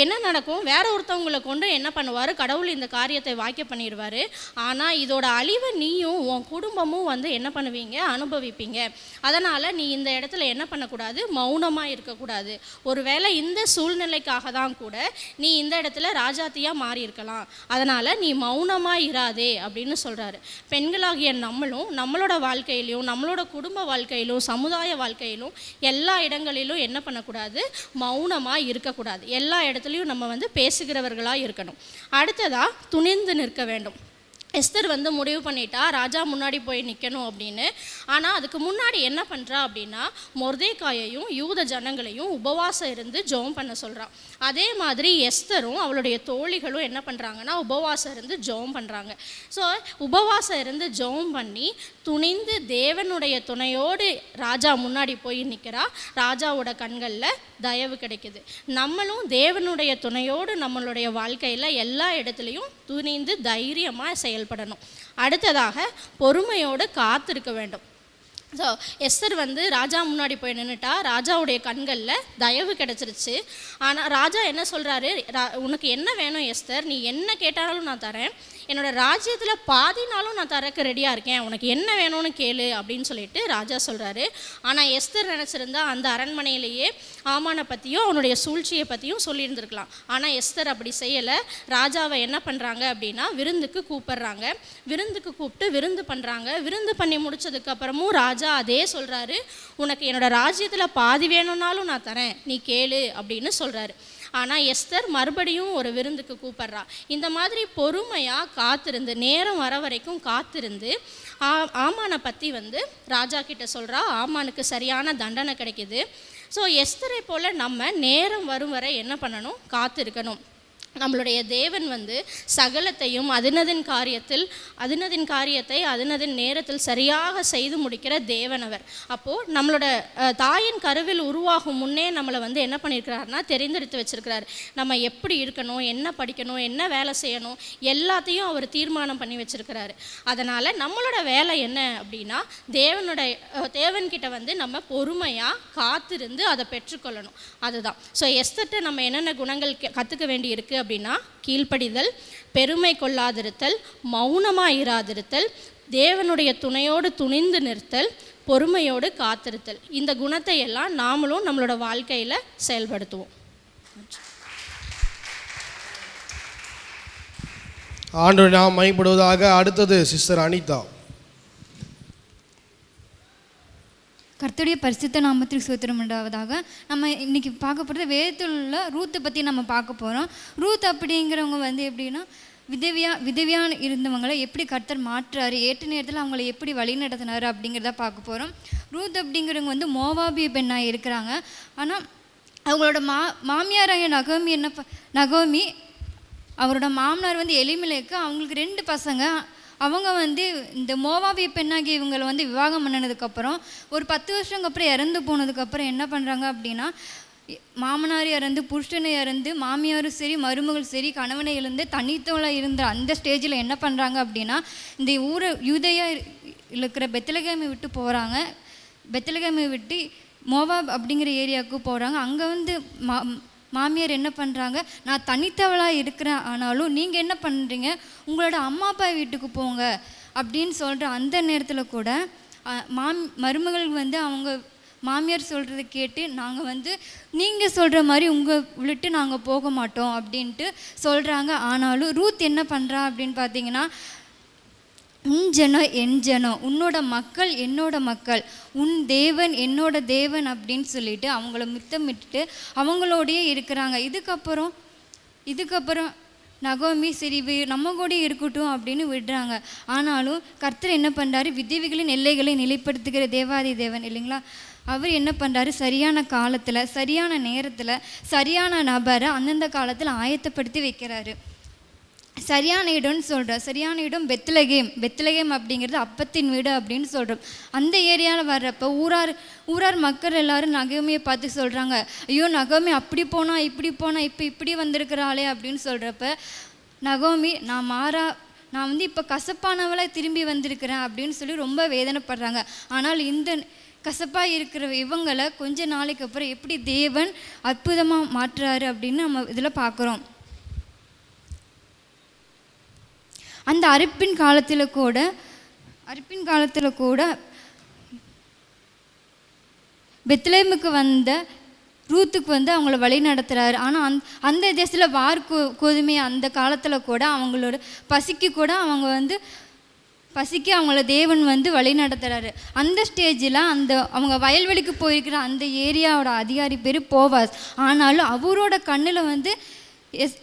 என்ன நடக்கும், வேற ஒருத்தவங்களை கொண்டு என்ன பண்ணுவார், கடவுள் இந்த காரியத்தை வாய்க்க பண்ணிடுவார். ஆனால் இதோட அழிவை நீயும் உன் குடும்பமும் வந்து என்ன பண்ணுவீங்க, அனுபவிப்பீங்க. அதனால் நீ இந்த இடத்துல என்ன பண்ணக்கூடாது, மௌனமாக இருக்கக்கூடாது. ஒருவேளை இந்த சூழ்நிலைக்காக தான் கூட நீ இந்த இடத்துல ராஜாத்தியாக மாறி இருக்கலாம், அதனால் நீ மௌனமாக இராதே அப்படின்னு சொல்கிறாரு. பெண்களாகிய நம்மளும் நம்மளோட வாழ்க்கையிலும் நம்மளோட குடும்ப வாழ்க்கையிலும் சமுதாய வாழ்க்கையிலும் எல்லா இடங்களிலும் என்ன பண்ணக்கூடாது, மௌனமாக இருக்கக்கூடாது. எல்லா இடத்துலையும் நம்ம வந்து பேசுகிறவர்களாக இருக்கணும். அடுத்ததாக துணிந்து நிற்க வேண்டும். எஸ்தர் வந்து முடிவு பண்ணிட்டா ராஜா முன்னாடி போய் நிற்கணும் அப்படின்னு. ஆனால் அதுக்கு முன்னாடி என்ன பண்ணுறா அப்படின்னா, மொர்தேக்காயையும் யூத ஜனங்களையும் உபவாசம் இருந்து ஜெபம் பண்ண சொல்கிறான். அதே மாதிரி எஸ்தரும் அவளுடைய தோழிகளும் என்ன பண்ணுறாங்கன்னா, உபவாசம் இருந்து ஜெபம் பண்ணுறாங்க. ஸோ உபவாசம் இருந்து ஜெபம் பண்ணி துணிந்து தேவனுடைய துணையோடு ராஜா முன்னாடி போய் நிற்கிறா. ராஜாவோட கண்களில் தயவு கிடைக்குது. நம்மளும் தேவனுடைய துணையோடு நம்மளுடைய வாழ்க்கையில் எல்லா இடத்துலையும் துணிந்து தைரியமாக செயல்படணும். அடுத்ததாக பொறுமையோடு காத்திருக்க வேண்டும். ஸோ எஸ்தர் வந்து ராஜா முன்னாடி போய் நின்றுட்டா, ராஜாவுடைய கண்களில் தயவு கிடச்சிருச்சு. ஆனால் ராஜா என்ன சொல்கிறாரு, உனக்கு என்ன வேணும் எஸ்தர், நீ என்ன கேட்டாலும் நான் தரேன், என்னோடய ராஜ்யத்தில் பாதினாலும் நான் தரக்கு ரெடியாக இருக்கேன், உனக்கு என்ன வேணும்னு கேளு அப்படின்னு சொல்லிட்டு ராஜா சொல்கிறாரு. ஆனால் எஸ்தர் நினச்சிருந்தா அந்த அரண்மனையிலேயே ஆமானை பற்றியும் அவனுடைய சூழ்ச்சியை பற்றியும் சொல்லியிருந்துருக்கலாம். ஆனால் எஸ்தர் அப்படி செய்யலை. ராஜாவை என்ன பண்ணுறாங்க அப்படின்னா, விருந்துக்கு கூப்பிட்றாங்க. விருந்துக்கு கூப்பிட்டு விருந்து பண்ணுறாங்க. விருந்து பண்ணி முடிச்சதுக்கப்புறமும் ராஜா அதே சொல்கிறாரு, உனக்கு என்னோடய ராஜ்யத்தில் பாதி வேணும்னாலும் நான் தரேன், நீ கேளு அப்படின்னு சொல்கிறாரு. ஆனால் எஸ்தர் மறுபடியும் ஒரு விருந்துக்கு கூப்பிட்றா. இந்த மாதிரி பொறுமையாக காத்திருந்து, நேரம் வர வரைக்கும் காத்திருந்து ஆமானை பற்றி வந்து ராஜா கிட்ட சொல்கிறா. ஆமானுக்கு சரியான தண்டனை கிடைக்கிது. ஸோ எஸ்தரை போல் நம்ம நேரம் வரும் வரை என்ன பண்ணணும், காத்திருக்கணும். நம்மளுடைய தேவன் வந்து சகலத்தையும் அதினதின் காரியத்தை அதினதின் நேரத்தில் சரியாக செய்து முடிக்கிற தேவன் அவர். அப்போது நம்மளோட தாயின் கருவில் உருவாகும் முன்னே நம்மளை வந்து என்ன பண்ணியிருக்கிறாருன்னா, தெரிந்தெடுத்து வச்சிருக்கிறார். நம்ம எப்படி இருக்கணும், என்ன படிக்கணும், என்ன வேலை செய்யணும், எல்லாத்தையும் அவர் தீர்மானம் பண்ணி வச்சிருக்கிறாரு. அதனால் நம்மளோட வேலை என்ன அப்படின்னா, தேவன்கிட்ட வந்து நம்ம பொறுமையாக காத்திருந்து அதை பெற்றுக்கொள்ளணும். அதுதான். ஸோ எஸ்தர்ட்ட நம்ம என்னென்ன குணங்கள் கற்றுக்க வேண்டி இருக்குது அப்படின்னா, கீழ்ப்படிதல், பெருமை கொள்ளாதிருத்தல், மௌனமாக இராதிருத்தல், தேவனுடைய துணையோடு துணிந்து நிறுத்தல், பொறுமையோடு காத்திருத்தல். இந்த குணத்தை எல்லாம் நாமளும் நம்மளோட வாழ்க்கையில் செயல்படுத்துவோம். ஆண்டவரை நாம் மைப்படுவதாக. அடுத்தது சிஸ்டர் அனிதா. கர்த்தருடைய பரிசுத்த நாமத்திற்கு ஸ்தோத்திரம் உண்டாவதாக. நம்ம இன்றைக்கி பார்க்க போகிறது வேதத்தில் உள்ள ரூத்தை பற்றி நம்ம பார்க்க போகிறோம். ரூத் அப்படிங்கிறவங்க வந்து எப்படின்னா, விதவியான இருந்தவங்களை எப்படி கர்த்தர் மாற்றுறாரு, ஏற்ற நேரத்தில் அவங்கள எப்படி வழி நடத்தினார் அப்படிங்கிறத பார்க்க போகிறோம். ரூத் அப்படிங்கிறவங்க வந்து மோவாபிய பெண்ணாக இருக்கிறாங்க. ஆனால் அவங்களோட மாமியாராகிய நகோமி அவரோட மாமனார் வந்து எலிமெலேக்கு, அவங்களுக்கு 2 பசங்க. அவங்க வந்து இந்த மோவாபிய பெண்ணாகி இவங்களை வந்து விவாகம் பண்ணினதுக்கப்புறம் ஒரு 10 வருஷங்க அப்புறம் இறந்து போனதுக்கப்புறம் என்ன பண்ணுறாங்க அப்படின்னா, மாமனார் இறந்து, புருஷனை இறந்து, மாமியாரும் சரி மருமகள் சரி கணவனை இழந்து தனித்தவளாக இருந்த அந்த ஸ்டேஜில் என்ன பண்ணுறாங்க அப்படின்னா, இந்த ஊரை யூதேயா இருக்கிற பெத்லகேமை விட்டு போகிறாங்க. பெத்லகேமை விட்டு மோவாப் அப்படிங்கிற ஏரியாவுக்கு போகிறாங்க. அங்கே வந்து மாமியார் என்ன பண்ணுறாங்க, நான் தனித்தவளாக இருக்கிறேன், ஆனாலும் நீங்கள் என்ன பண்ணுறீங்க, உங்களோட அம்மா அப்பா வீட்டுக்கு போங்க அப்படின்னு சொல்கிற அந்த நேரத்தில் கூட மருமகள் வந்து அவங்க மாமியார் சொல்கிறத கேட்டு, நாங்கள் வந்து நீங்கள் சொல்கிற மாதிரி உங்கள் விட்டு நாங்கள் போக மாட்டோம் அப்படின்ட்டு சொல்கிறாங்க. ஆனாலும் ரூத் என்ன பண்ணுறா அப்படின்னு பார்த்தீங்கன்னா, உன் ஜனம் என் ஜனம், உன்னோட மக்கள் என்னோட மக்கள், உன் தேவன் என்னோட தேவன் அப்படின்னு சொல்லிட்டு அவங்கள முத்தமிட்டு அவங்களோடையே இருக்கிறாங்க. இதுக்கப்புறம் நகோமி சரி நம்ம கூட இருக்கட்டும் அப்படின்னு விடுறாங்க. ஆனாலும் கர்த்தர் என்ன பண்ணுறாரு, விதவைகளின் எல்லைகளை நிலைப்படுத்துகிற தேவாதி தேவன் இல்லைங்களா, அவர் என்ன பண்ணுறாரு, சரியான காலத்தில் சரியான நேரத்தில் சரியான நபரை அந்தந்த காலத்தில் ஆயத்தப்படுத்தி வைக்கிறாரு. சரியான இடம்னு சொல்கிறோம். சரியான இடம் பெத்லகேம் அப்படிங்கிறது அப்பத்தின் வீடு அப்படின்னு சொல்கிறோம். அந்த ஏரியாவில் வர்றப்போ ஊரார் மக்கள் எல்லாரும் நகோமியை பார்த்து சொல்கிறாங்க, ஐயோ நகோமி அப்படி போனால் இப்படி போனால் இப்போ இப்படி வந்திருக்கிறாளே அப்படின்னு சொல்கிறப்ப நகோமி நான் வந்து இப்போ கசப்பானவளாக திரும்பி வந்திருக்கிறேன் அப்படின்னு சொல்லி ரொம்ப வேதனைப்படுறாங்க. ஆனால் இந்த கசப்பாக இருக்கிற இவங்களை கொஞ்ச நாளைக்கு அப்புறம் எப்படி தேவன் அற்புதமாக மாற்றுறாரு அப்படின்னு நம்ம இதில் பார்க்குறோம். அந்த அறுப்பின் காலத்தில் கூட பெத்லகேமுக்கு வந்த ரூத்துக்கு வந்து அவங்கள வழி நடத்துகிறாரு. ஆனால் அந்த தேசத்தில் கோதுமை அந்த காலத்தில் கூட அவங்களோட பசிக்கு அவங்கள தேவன் வந்து வழி நடத்துகிறாரு. அந்த ஸ்டேஜில் அவங்க வயல்வெளிக்கு போயிருக்கிற அந்த ஏரியாவோட அதிகாரி பேர் போவாஸ். ஆனாலும் அவரோட கண்ணில் வந்து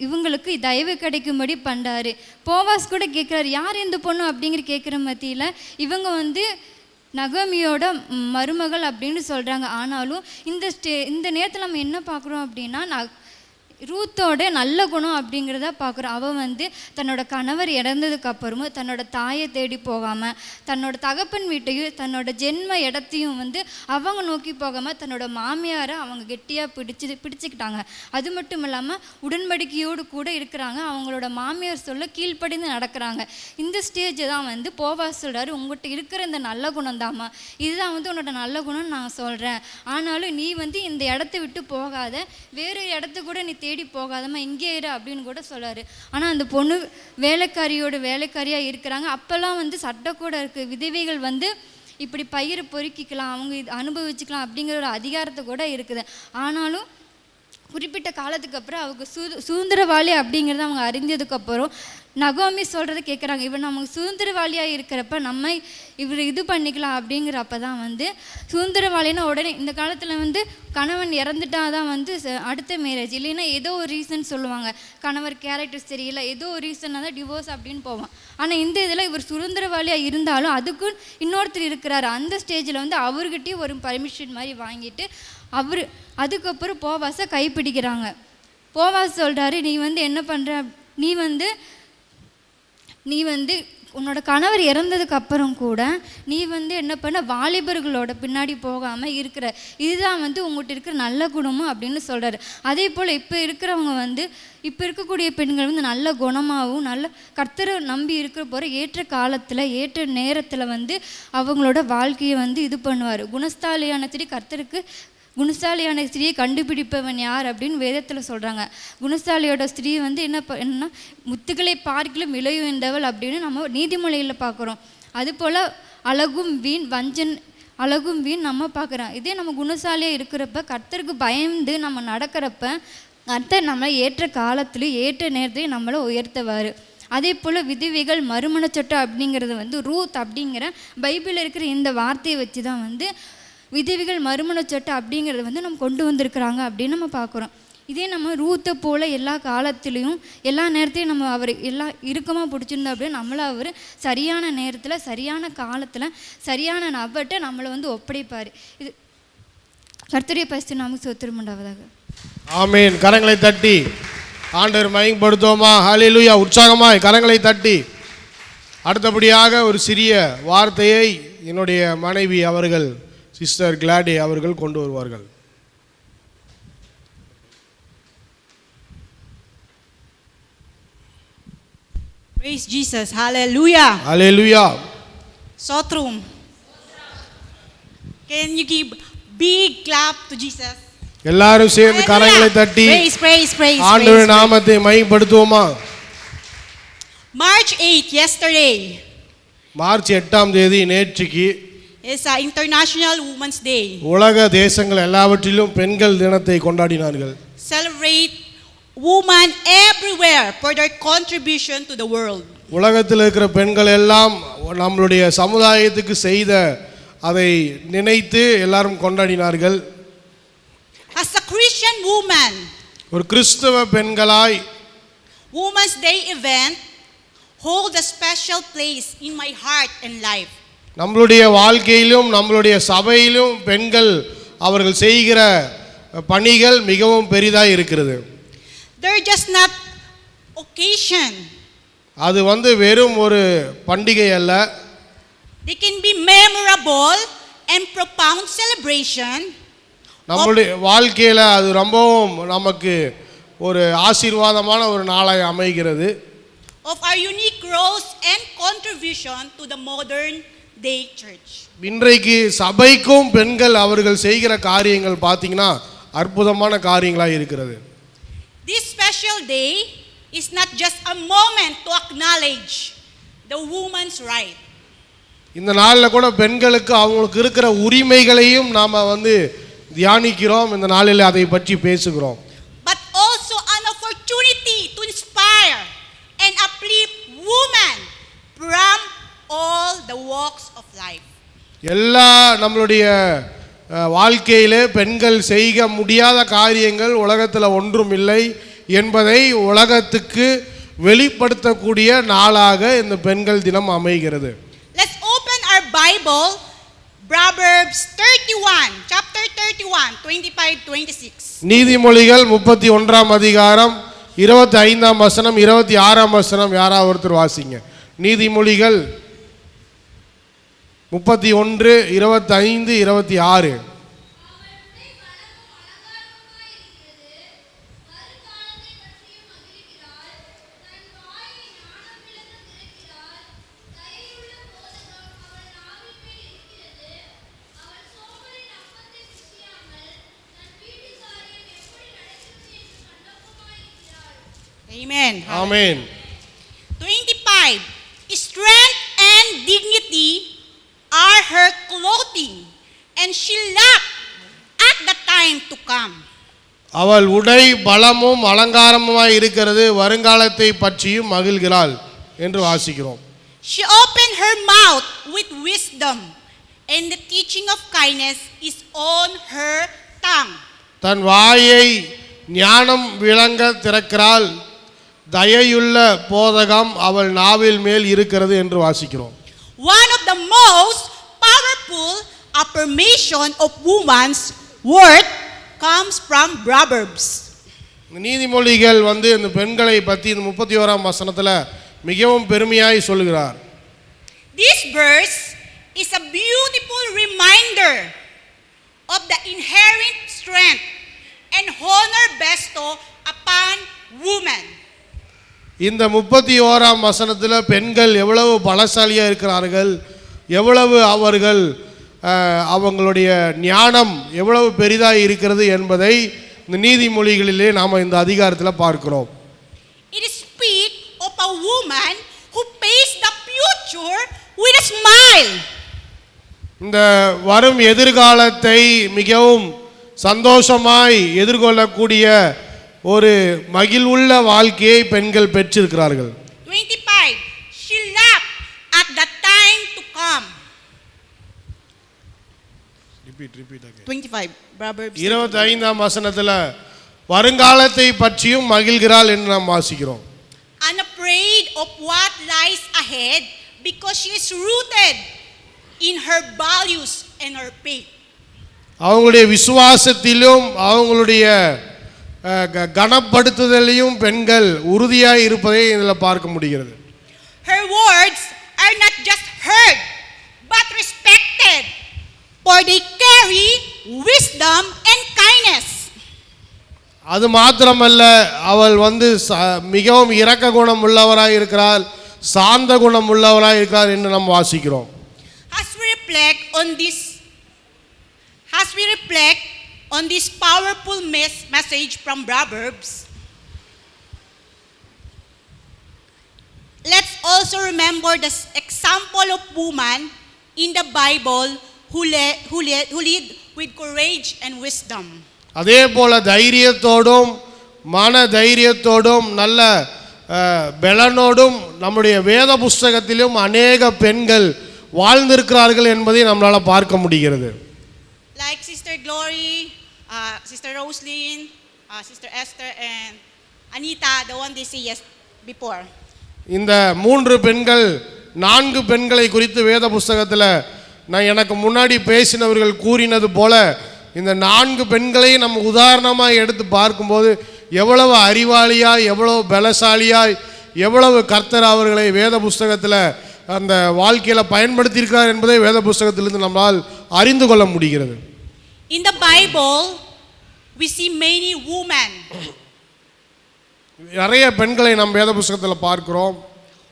இவங்களுக்கு தயவு கிடைக்கும்படி பண்ணுறாரு. போவாஸ் கூட கேட்குறாரு, யார் இந்த பொண்ணு அப்படிங்கிற கேட்குற மத்தியில் இவங்க வந்து நகோமியோட மருமகள் அப்படின்னு சொல்கிறாங்க. ஆனாலும் இந்த நேரத்தில் நம்ம என்ன பார்க்குறோம் அப்படின்னா ரூத்தோட நல்ல குணம் அப்படிங்கிறத பார்க்குறோம். அவள் வந்து தன்னோட கணவர் இறந்ததுக்கு அப்புறமும் தன்னோட தாயை தேடி போகாமல், தன்னோட தகப்பன் வீட்டையும் தன்னோட ஜென்ம இடத்தையும் வந்து அவங்க நோக்கி போகாமல் தன்னோட மாமியாரை அவங்க கெட்டியாக பிடிச்சிக்கிட்டாங்க. அது மட்டும் இல்லாமல் உடன்படிக்கையோடு கூட இருக்கிறாங்க. அவங்களோட மாமியார் சொல்ல கீழ்ப்படிந்து நடக்கிறாங்க. இந்த ஸ்டேஜை தான் வந்து போவாஸ் சொல்கிறாரு, உங்கள்கிட்ட இருக்கிற இந்த நல்ல குணம் தாம்மா, இதுதான் வந்து உன்னோட நல்ல குணம்னு நான் சொல்கிறேன். ஆனாலும் நீ வந்து இந்த இடத்த விட்டு போகாத, வேறு இடத்த கூட நீ தேடி போகாதம்மா, இங்கே இரு அப்படின்னு கூட சொல்கிறாரு. ஆனால் அந்த பொண்ணு வேலைக்காரியாக இருக்கிறாங்க. அப்போல்லாம் வந்து சட்டம் கூட இருக்குது, விதவைகள் வந்து இப்படி பயிரை பொறுக்கிக்கலாம், அவங்க இது அனுபவிச்சுக்கலாம் அப்படிங்கிற ஒரு அதிகாரத்தை கூட இருக்குது. ஆனாலும் குறிப்பிட்ட காலத்துக்கு அப்புறம் அவங்க சுதந்திரவாளி அப்படிங்கிறத அவங்க அறிஞ்சதுக்கப்புறம் நகோமி சொல்கிறத கேட்குறாங்க, இவன் நமக்கு சுதந்திரவாளியாக இருக்கிறப்ப நம்ம இவர் இது பண்ணிக்கலாம் அப்படிங்கிறப்ப தான் வந்து சுதந்திரவாளின்னா உடனே இந்த காலத்தில் வந்து கணவன் இறந்துட்டா தான் வந்து அடுத்த மேரேஜ், இல்லைன்னா ஏதோ ஒரு ரீசன் சொல்லுவாங்க, கணவர் கேரக்டர் சரியில்லை ஏதோ ஒரு ரீசனாக தான் டிவோர்ஸ் அப்படின்னு போவான். ஆனால் இந்த இதில் இவர் சுதந்திரவாளியாக இருந்தாலும் அதுக்கும் இன்னொருத்தர் இருக்கிறாரு. அந்த ஸ்டேஜில் வந்து அவர்கிட்டயும் ஒரு பர்மிஷன் மாதிரி வாங்கிட்டு அதுக்கப்புறம் போவாஸை கைப்பிடிக்கிறாங்க. போவாஸ் சொல்கிறாரு, நீ வந்து என்ன பண்ணுற, நீ வந்து உன்னோட கணவர் இறந்ததுக்கு அப்புறம் கூட நீ வந்து என்ன பண்ண, வாலிபர்களோட பின்னாடி போகாமல் இருக்கிற, இதுதான் வந்து உங்கள்கிட்ட இருக்கிற நல்ல குணமும் அப்படின்னு சொல்கிறாரு. அதே போல் இப்போ இருக்கக்கூடிய பெண்கள் வந்து நல்ல குணமாகவும் நல்ல கர்த்தரை நம்பி இருக்கிற போகிற ஏற்ற காலத்தில் ஏற்ற நேரத்தில் வந்து அவங்களோட வாழ்க்கையை வந்து இது பண்ணுவார். குணசாலியான ஸ்திரியை கண்டுபிடிப்பவன் யார் அப்படின்னு வேதத்தில் சொல்கிறாங்க. குணசாலியோட ஸ்திரீ வந்து என்னன்னா முத்துக்களை பார்க்கிலும் விலையுயர்ந்தவள் அப்படின்னு நம்ம நீதிமொழியில் பார்க்குறோம். அதுபோல் அழகும் வீண் நம்ம பார்க்குறோம். இதே நம்ம குணசாலியாக இருக்கிறப்ப கர்த்தருக்கு பயந்து நம்ம நடக்கிறப்ப கர்த்தர் நம்மளை ஏற்ற காலத்துலேயும் ஏற்ற நேரத்துலையும் நம்மளை உயர்த்துவார். அதே போல் விதவைகள் மறுமணச்சட்டம் அப்படிங்கிறது வந்து ரூத் அப்படிங்கிற பைபிளில் இருக்கிற இந்த வார்த்தையை வச்சு தான் வந்து விதவைகள் மறுமணச்சட்டம் அப்படிங்கிறத வந்து நம்ம கொண்டு வந்திருக்கிறாங்க அப்படின்னு நம்ம பார்க்குறோம். இதே நம்ம ரூத்தை போல் எல்லா காலத்துலேயும் எல்லா நேரத்தையும் நம்ம அவர் எல்லாம் இறுக்கமாக பிடிச்சிருந்தோம் அப்படின்னு நம்மளை அவர் சரியான நேரத்தில் சரியான காலத்தில் சரியான நபர்கிட்ட நம்மளை வந்து ஒப்படைப்பார். இது கர்த்தருடைய பரிசுத்த நாமத்துக்கு ஸ்தோத்திரம் உண்டாவதாக. ஆமீன். கரங்களை தட்டி ஆண்டவர் மகிமைப்படுத்துவோமா? ஹல்லேலூயா. உற்சாகமாய் கரங்களை தட்டி. அடுத்தபடியாக ஒரு சிறிய வார்த்தையை என்னுடைய மனைவி அவர்கள் சிஸ்டர் கிளாடி அவர்கள் கொண்டு வருவார்கள். Praise Jesus. Hallelujah. Hallelujah. Sotrum. Can you give big clap to Jesus? எல்லாரும் சேர்ந்து கரங்களை தட்டி ஆண்டவருடைய நாமத்தை மகிமைப்படுத்துவோமா? March 8 yesterday. மார்ச் 8ஆம் தேதி நேற்றுக்கு It's International Women's Day. உலக தேசங்கள் எல்லாவற்றிலும் பெண்கள் தினத்தை கொண்டாடினார்கள். Celebrate women everywhere for their contribution to the world. உலகத்தில் இருக்கிற பெண்கள் எல்லாம் நம்மளுடைய சமுதாயத்துக்கு செய்த அதை நினைத்து எல்லாரும் கொண்டாடினார்கள். As a Christian woman, ஒரு கிறிஸ்தவ பெண்களாய் Women's Day event hold a special place in my heart and life. நம்மளுடைய வாழ்க்கையிலும் நம்மளுடைய சபையிலும் பெண்கள் அவர்கள் செய்கிற பணிகள் மிகவும் பெரிதாக இருக்கிறது. They're just not occasion. அது வந்து வெறும் ஒரு பண்டிகை அல்ல. They can be memorable and profound celebration. நம்முடைய வாழ்க்கையில் அது ரொம்பவும் நமக்கு ஒரு ஆசீர்வாதமான ஒரு நாளாய் அமைகிறது. Of our unique growth and contribution to the modern day church. இன்றைக்கு சபைக்கும் பெண்கள் அவர்கள் செய்கிற காரியங்கள் பார்த்தீங்கன்னா அற்புதமான காரியங்களாக இருக்கிறது. This special day is not just a moment to acknowledge the woman's right. இந்த நாளில் கூட பெண்களுக்கு அவங்களுக்கு இருக்கிற உரிமைகளையும் நாம் வந்து தியானிக்கிறோம். இந்த நாளில் அதை பற்றி பேசுகிறோம். But also an opportunity to inspire and uplift women from all the walks of life. எல்லா நம்மளுடைய வாழ்க்கையிலே பெண்கள் செய்ய முடியாத காரியங்கள் உலகத்தில் ஒன்றும் இல்லை என்பதை உலகத்துக்கு வெளிப்படுத்தக்கூடிய நாளாக இந்த பெண்கள் தினம் அமைகிறது. Let's open our Bible, Proverbs 31, chapter 31, 25-26. நீதிமொழிகள் 31ஆம் அதிகாரம் 25ஆம் வசனம் 26ஆம் வசனம் யாராவது ஒருத்தர் வாசிங்க. நீதிமொழிகள் 31, 25, 26. Amen. Amen. 25. Strength and dignity are her clothing, and she laughed at the time to come. அவள் உடை பலமும் அலங்காரமுமாய் இருக்கிறது, வருங்காலத்தை பற்றியும் மகிழ்கிறாள் என்று வாசிக்கிறோம். She opened her mouth with wisdom, and the teaching of kindness is on her tongue. தன் வாயை ஞானம் விளங்க திறக்கிறாள், தயையுள்ள போதகம் அவள் நாவில் மேல் இருக்கிறது என்று வாசிக்கிறோம். One of the most powerful affirmation of woman's worth comes from Proverbs. நீதிமொழிகள் வந்து இந்த பெண்களை பற்றி இந்த 31ஆம் வசனத்தில் மிகவும் பெருமையாய் சொல்கிறார். This verse is a beautiful reminder of the inherent strength and honor bestowed upon women. இந்த 31ஆம் வசனத்தில் பெண்கள் எவ்வளவு பலசாலியாக இருக்கிறார்கள், எவ்வளவு அவர்கள் அவங்களுடைய ஞானம் எவ்வளவு பெரிதாக இருக்கிறது என்பதை இந்த நீதிமொழிகளிலே நாம் இந்த அதிகாரத்தில் பார்க்கிறோம். It speaks of a woman who faced the future with a smile. இந்த வரும் எதிர்காலத்தை மிகவும் சந்தோஷமாய் எதிர்கொள்ளக்கூடிய ஒரு மகிழ்வுள்ள வாழ்க்கையை பெண்கள் பெற்றிருக்கிறார்கள். 25. She laughed at the time to come. Repeat again. 25. Proverbs 25ஆம் வசனத்தில் வருங்காலத்தை பற்றியும் மகிழ்கிறாள் என்று நாம் வாசிக்கிறோம். Unafraid of what lies ahead because she is rooted in her values and her faith. அவங்களுடைய விசுவாசத்திலும் அவங்களுடைய கனப்படுத்துதலையும் பெண்கள் உறுதியாய் இருப்பதை இதில் பார்க்க முடிகிறது. Her words are not just heard but respected, for they carry wisdom and kindness. அது மாத்திரமல்ல, அவள் வந்து மிகவும் இரக்க குணம் உள்ளவராய் இருக்கிறாள், சாந்த குணம் உள்ளவராய் இருக்கிறார் என்று நாம் வாசிக்கிறோம். As we reflect on this powerful message from Proverbs, let's also remember the example of woman in the Bible who lead with courage and wisdom. அதே போல தைரியத்தோடும் மன தைரியத்தோடும் நல்ல பலனோடும் நம்முடைய வேத புஸ்தகத்திலும் அநேக பெண்கள் வாழ்ந்திருக்கிறார்கள் என்பதை நம்மளால் பார்க்க முடிகிறது. Like Sister Glory, Sister Roslyn, Sister Esther and Anita, the one they say yes before. இந்த 3 பெண்கள் 4 பெண்களை குறித்து வேத புஸ்தகத்தில் நான் எனக்கு முன்னாடி பேசினவர்கள் கூறினது போல இந்த 4 பெண்களையும் நம்ம உதாரணமாக எடுத்து பார்க்கும்போது எவ்வளவு அறிவாளியாய், எவ்வளவு பலசாலியாய், எவ்வளவு கர்த்தர் அவர்களை வேத புஸ்தகத்தில் அந்த வாழ்க்கையில் பயன்படுத்தியிருக்கிறார் என்பதை வேத புஸ்தகத்திலிருந்து நம்மால் அறிந்து கொள்ள முடிகிறது. In the Bible, we see many women நிறைய பெண்களை நாம் வேத புஸ்தகத்தில் பார்க்கிறோம்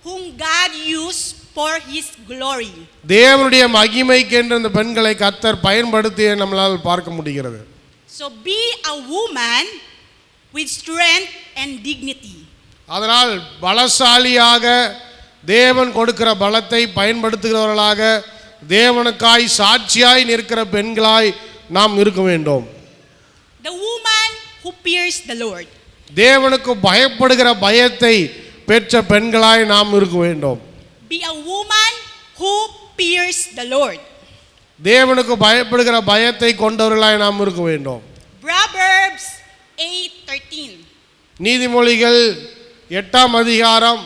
whom God used for His glory. தேவனுடைய மகிமைக்கு என்று அந்த பெண்களை கர்த்தர் பயன்படுத்தி நம்மளால் பார்க்க முடிகிறது. So be a woman with strength and dignity. அதனால் பலசாலியாக தேவன் கொடுக்கிற பலத்தை பயன்படுத்துகிறவர்களாக தேவனுக்காய் சாட்சியாய் நிற்கிற பெண்களாய் நாம் இருக்க வேண்டும். The woman who fears the Lord. தேவனுக்கு பயப்படுகிற பயத்தை பெற்ற பெண்களாய் நாம் இருக்க வேண்டும். Be a woman who fears the Lord. தேவனுக்கு பயப்படுகிற பயத்தை கொண்டவர்களாய் நாம் இருக்க வேண்டும். Proverbs 8:13. நீதிமொழிகள் 8ஆம் அதிகாரம்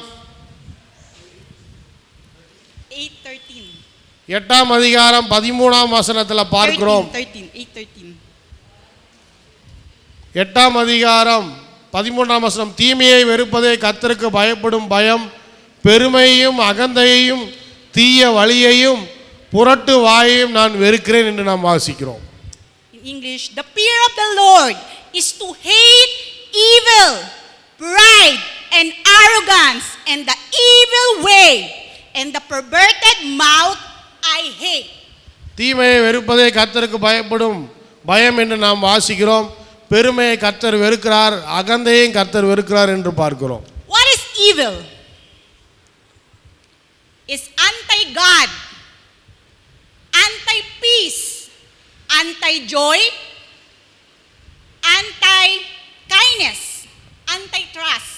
8:13. 8ஆம் அதிகாரம் 13ஆம் வசனத்தில் பார்க்கிறோம். 8:13. 8ஆம் அதிகாரம் 13ஆம் வசனம், தீமையை வெறுப்பதே கர்த்தருக்கு பயப்படும் பயம், பெருமையையும் அகந்தையையும் தீய வழியையும் புரட்டு வாயையும் நான் வெறுக்கிறேன் என்று நாம் வாசிக்கிறோம். In English, the fear of the Lord is to hate evil, pride and arrogance and the evil way and the perverted mouth I hate. தீமையை வெறுப்பதே கர்த்தருக்கு பயப்படும் பயம் என்று நாம் வாசிக்கிறோம். பெருமையை கர்த்தர் வெறுக்கிறார், அகந்தையும் கர்த்தர் வெறுக்கிறார் என்று பார்க்கிறோம். What is evil? Is anti-God, anti-peace, anti-joy, anti-kindness, anti-trust.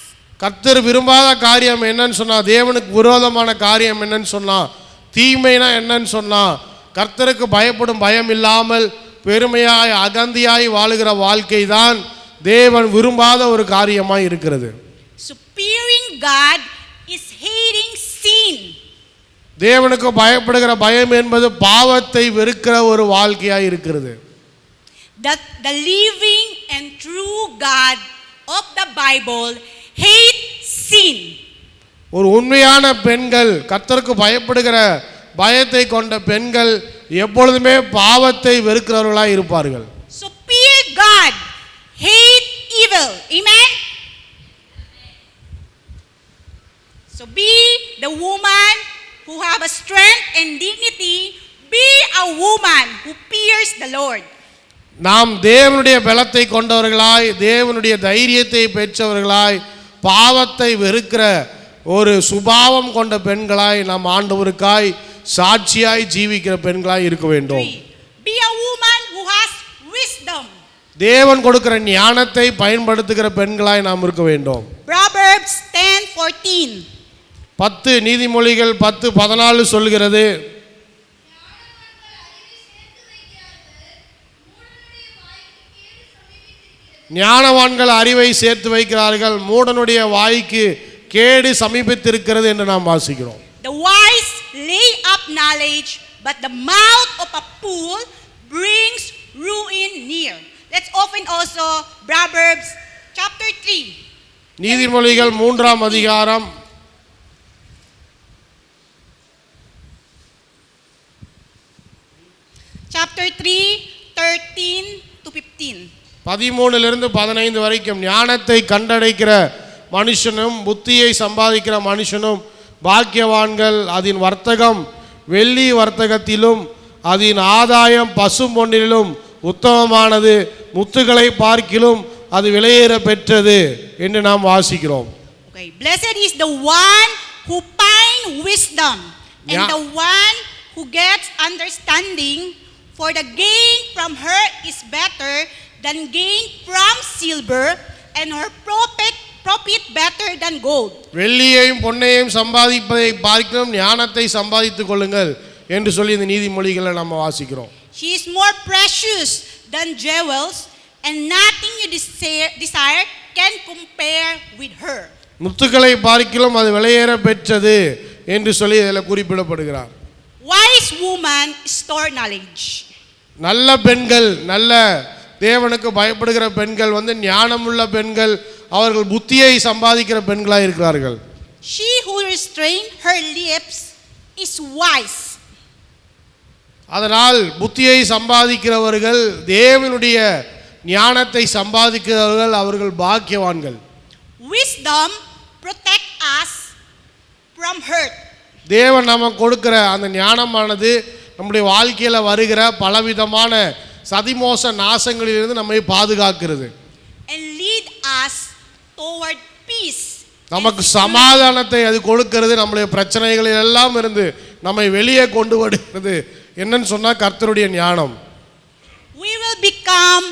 கர்த்தர் விரும்பாத காரியம் என்னன்னு சொன்னா, தேவனுக்கு விரோதமான காரியம் என்னன்னு சொன்னா, தீமைனா என்னன்னு சொன்னா, கர்த்தருக்கு பயப்படும் பயம் இல்லாமல் பெருமையாய் அகந்தியாய் வாழுகிற வாழ்க்கை தான் தேவன் விரும்பாத ஒரு காரியமாய் இருக்கிறது. So fearing God is hating sin. தேவனுக்கு பயப்படுகிற பயம் என்பது பாவத்தை வெறுக்கிற ஒரு வாழ்க்கையாய் இருக்கிறது. That the living and true God of the Bible hate sin. ஒரு உண்மையான பெண்கள், கர்த்தருக்கு பயப்படுகிற பயத்தை கொண்ட பெண்கள் எப்பொழுதுமே பாவத்தை வெறுக்கிறவர்களாய் இருப்பார்கள். So fear God, hate evil. Amen. So be the woman who have a strength and dignity. Be a woman who fears the Lord. நாம் தேவனுடைய பலத்தை கொண்டவர்களாய், தேவனுடைய தைரியத்தை பெற்றவர்களாய், பாவத்தை வெறுக்கிற ஒரு சுபாவம் கொண்ட பெண்களாய் நாம் ஆண்டவருக்காய் சாட்சியாய் ஜீவிக்கிற பெண்களாய் இருக்க வேண்டும். Be a woman who has wisdom. தேவன் கொடுக்கிற ஞானத்தை பயன்படுத்துகிற பெண்களாய் நாம் இருக்க வேண்டும். Proverbs 10:14. 10 நீதிமொழிகள் 10:14 சொல்கிறது, ஞானவான்கள் அறிவை சேர்த்து வைக்கிறார்கள், மூடனுடைய வாய்க்கு கேடு சமீபித்திருக்கிறது என்று நாம் வாசிக்கிறோம். The wise lay up knowledge, but the mouth of a fool brings ruin near. Let's open also Proverbs chapter 3. நீதிமொழிகள் 3ஆம் அதிகாரம் chapter 3:13 to 15. 13 15 வரைக்கும், ஞானத்தை கண்டடைக்கிற மனுஷனும் புத்தியை சம்பாதிக்கிற மனுஷனும் பாக்கியவான்கள். அதன் வர்த்தகம் வெள்ளி வர்த்தகத்திலும் அதன் ஆதாயம் பசும் பொன்னிலும் உத்தமமானது, முத்துகளை பார்க்கிலும் அது விலையேற பெற்றது என்று நாம் வாசிக்கிறோம். Okay, blessed is the one who finds wisdom and the one who gets understanding, for the gain from her is better than gain from silver, and her profit better than gold. வெள்ளியையும் பொன்னையும் சம்பாதிப்பதை பார்க்கிறோம், ஞானத்தை சம்பாதித்துக் கொள்ளுங்கள் என்று சொல்லி இந்த நீதிமொழிகளை நம்ம வாசிக்கிறோம். She is more precious than jewels, and nothing you desire can compare with her. முத்துக்களை பார்க்கிலும் அது விலையேற பெற்றது என்று சொல்லி இதில் குறிப்பிடப்படுகிறார். Wise woman store knowledge. நல்ல பெண்கள், நல்ல தேவனுக்கு பயப்படுகிற பெண்கள் ஞானமுள்ள பெண்கள், அவர்கள் புத்தியை சம்பாதிக்கிற பெண்களாக இருக்கிறார்கள். She who restrains her lips is wise. அதனால் புத்தியை சம்பாதிக்கிறவர்கள், தேவனுடைய ஞானத்தை சம்பாதிக்கிறவர்கள், அவர்கள் பாக்கியவான்கள். Wisdom protect us from hurt. தேவன் நமக்கு கொடுக்கிற அந்த ஞானமானது நம்முடைய வாழ்க்கையில் வருகிற பலவிதமான சதிமோச நாசங்களிலிருந்து நம்மை பாதுகாக்கிறது. And lead us toward peace. நமக்கு சமாதானத்தை அது கொடுக்கிறது. நம்முடைய பிரச்சனைகளில் எல்லாம் இருந்து நம்மை வெளியே கொண்டு வருகிறது. என்னன்னு சொன்னா கர்த்தருடைய ஞானம். We will become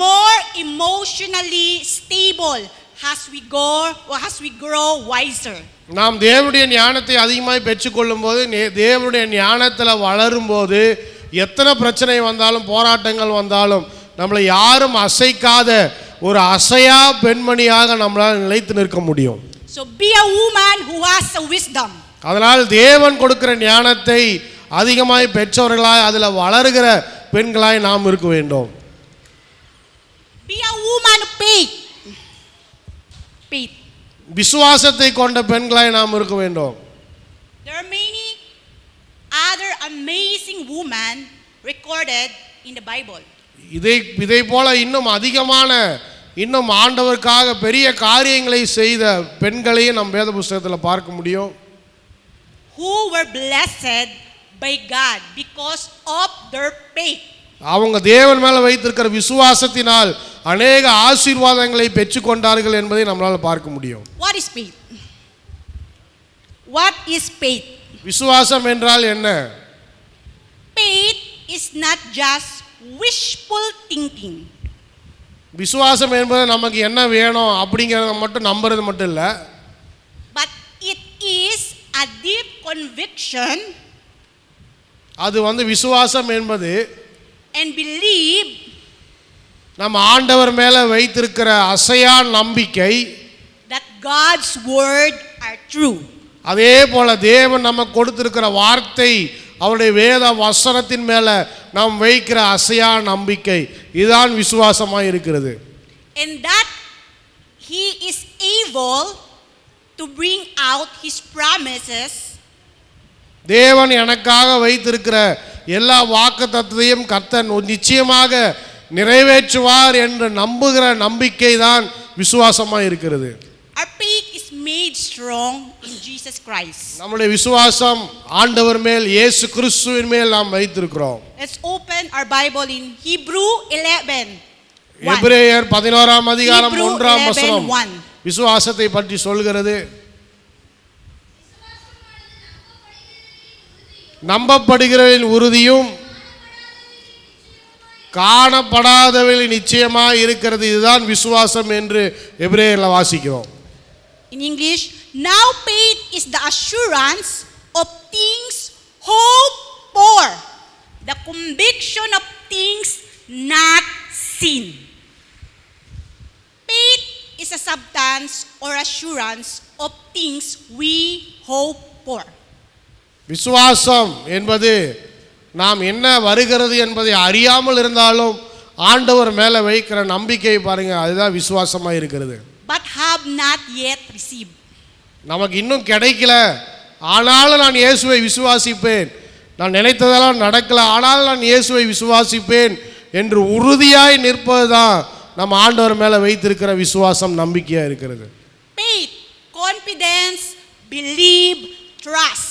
more emotionally stable as we grow wiser. நாம் தேவனுடைய ஞானத்தை அதிகமாய் பெற்றுக்கொள்ளும் போது, தேவனுடைய ஞானத்தில் வளரும் போது, எத்தனை பிரச்சனை வந்தாலும் போராட்டங்கள் வந்தாலும் நம்மளை யாரும் அசைக்காத ஒரு அசையா பெண்மணியாக நம்மளால் நிலைத்து நிற்க முடியும். So be a woman who has a wisdom. அதனால் தேவன் கொடுக்கிற ஞானத்தை அதிகமாய் பெற்றவர்களாய் அதில் வளருகிற பெண்களாய் நாம் இருக்க வேண்டும். Be a woman of faith. விசுவாசத்தை கொண்ட பெண்களாய் நாம் இருக்க வேண்டும். There are many other amazing women recorded in the Bible. இதை போல இன்னும் அதிகமான, இன்னும் ஆண்டவருக்காக பெரிய காரியங்களை செய்த பெண்களையும் நம் வேத புத்தகத்தில் பார்க்க முடியும். Who were blessed by God because of their faith. அவங்க தேவன் மேல வைத்திருக்கிற விசுவாசத்தினால் அநேக ஆசீர்வாதங்களை பெற்றுக்கொண்டார்கள் என்பதை நம்மளால் பார்க்க முடியும். What is faith? What is faith? விசுவாசம் என்றால் என்ன? Faith is not just wishful thinking. விசுவாசம் என்பது நமக்கு என்ன வேணும் அப்படிங்கிறத மட்டும் நம்புறது மட்டும் இல்லை. But it is a deep conviction. அது விசுவாசம் என்பது and believe நம்ம ஆண்டவர் மேல வைத்திருக்கிற அசையா நம்பிக்கை that God's word are true. அதே போல தேவன் நமக்கு கொடுத்திருக்கிற வார்த்தை, அவருடைய வேத வசனத்தின் மேல நாம் வைக்கிற அசையா நம்பிக்கை, இதுதான் விசுவாசமாய் இருக்கிறது. And that he is able to bring out his promises. தேவன் எனக்காக வைத்திருக்கிற எல்லா வாக்குத்தத்தத்தையும் கர்த்தர் நிச்சயமாக நிறைவேற்றுவார் என்று நம்புகிற நம்பிக்கை தான் விசுவாசமாய் இருக்கிறது. Our faith is made strong in Jesus Christ. நம்முடைய விசுவாசம் ஆண்டவர் மேல், இயேசு கிறிஸ்துவின் மேல் நாம் வைத்திருக்கிறோம். Let's open our Bible in Hebrew 11. எபிரேயர் 11ஆம் அதிகாரம் 1ஆம் வசனம் விசுவாசத்தை பற்றி சொல்கிறது. நம்பப்படுகிறவர்களின் உறுதியும் காணப்படாதவர்களின் நிச்சயமாய் இருக்கிறது, இதுதான் விசுவாசம் என்று எபிரேயர்ல வாசிக்கிறோம். In English, now faith is the assurance of things hoped for, the conviction of things not seen. Faith is a substance or assurance of things we hope for. விசுவாசம் என்பது நாம் என்ன வருகிறது என்பதை அறியாமல் இருந்தாலும் ஆண்டவர் மேலே வைக்கிற நம்பிக்கை பாருங்க, அதுதான் விசுவாசமாக இருக்கிறது. But have not yet received. நமக்கு இன்னும் கிடைக்கல, ஆனாலும் நான் இயேசுவை விசுவாசிப்பேன், நான் நினைத்ததெல்லாம் நடக்கல, ஆனாலும் நான் இயேசுவை விசுவாசிப்பேன் என்று உறுதியாய் நிற்பது தான் நம்ம ஆண்டவர் மேலே வைத்திருக்கிற விசுவாசம், நம்பிக்கையாக இருக்கிறது. Faith, confidence, believe, trust.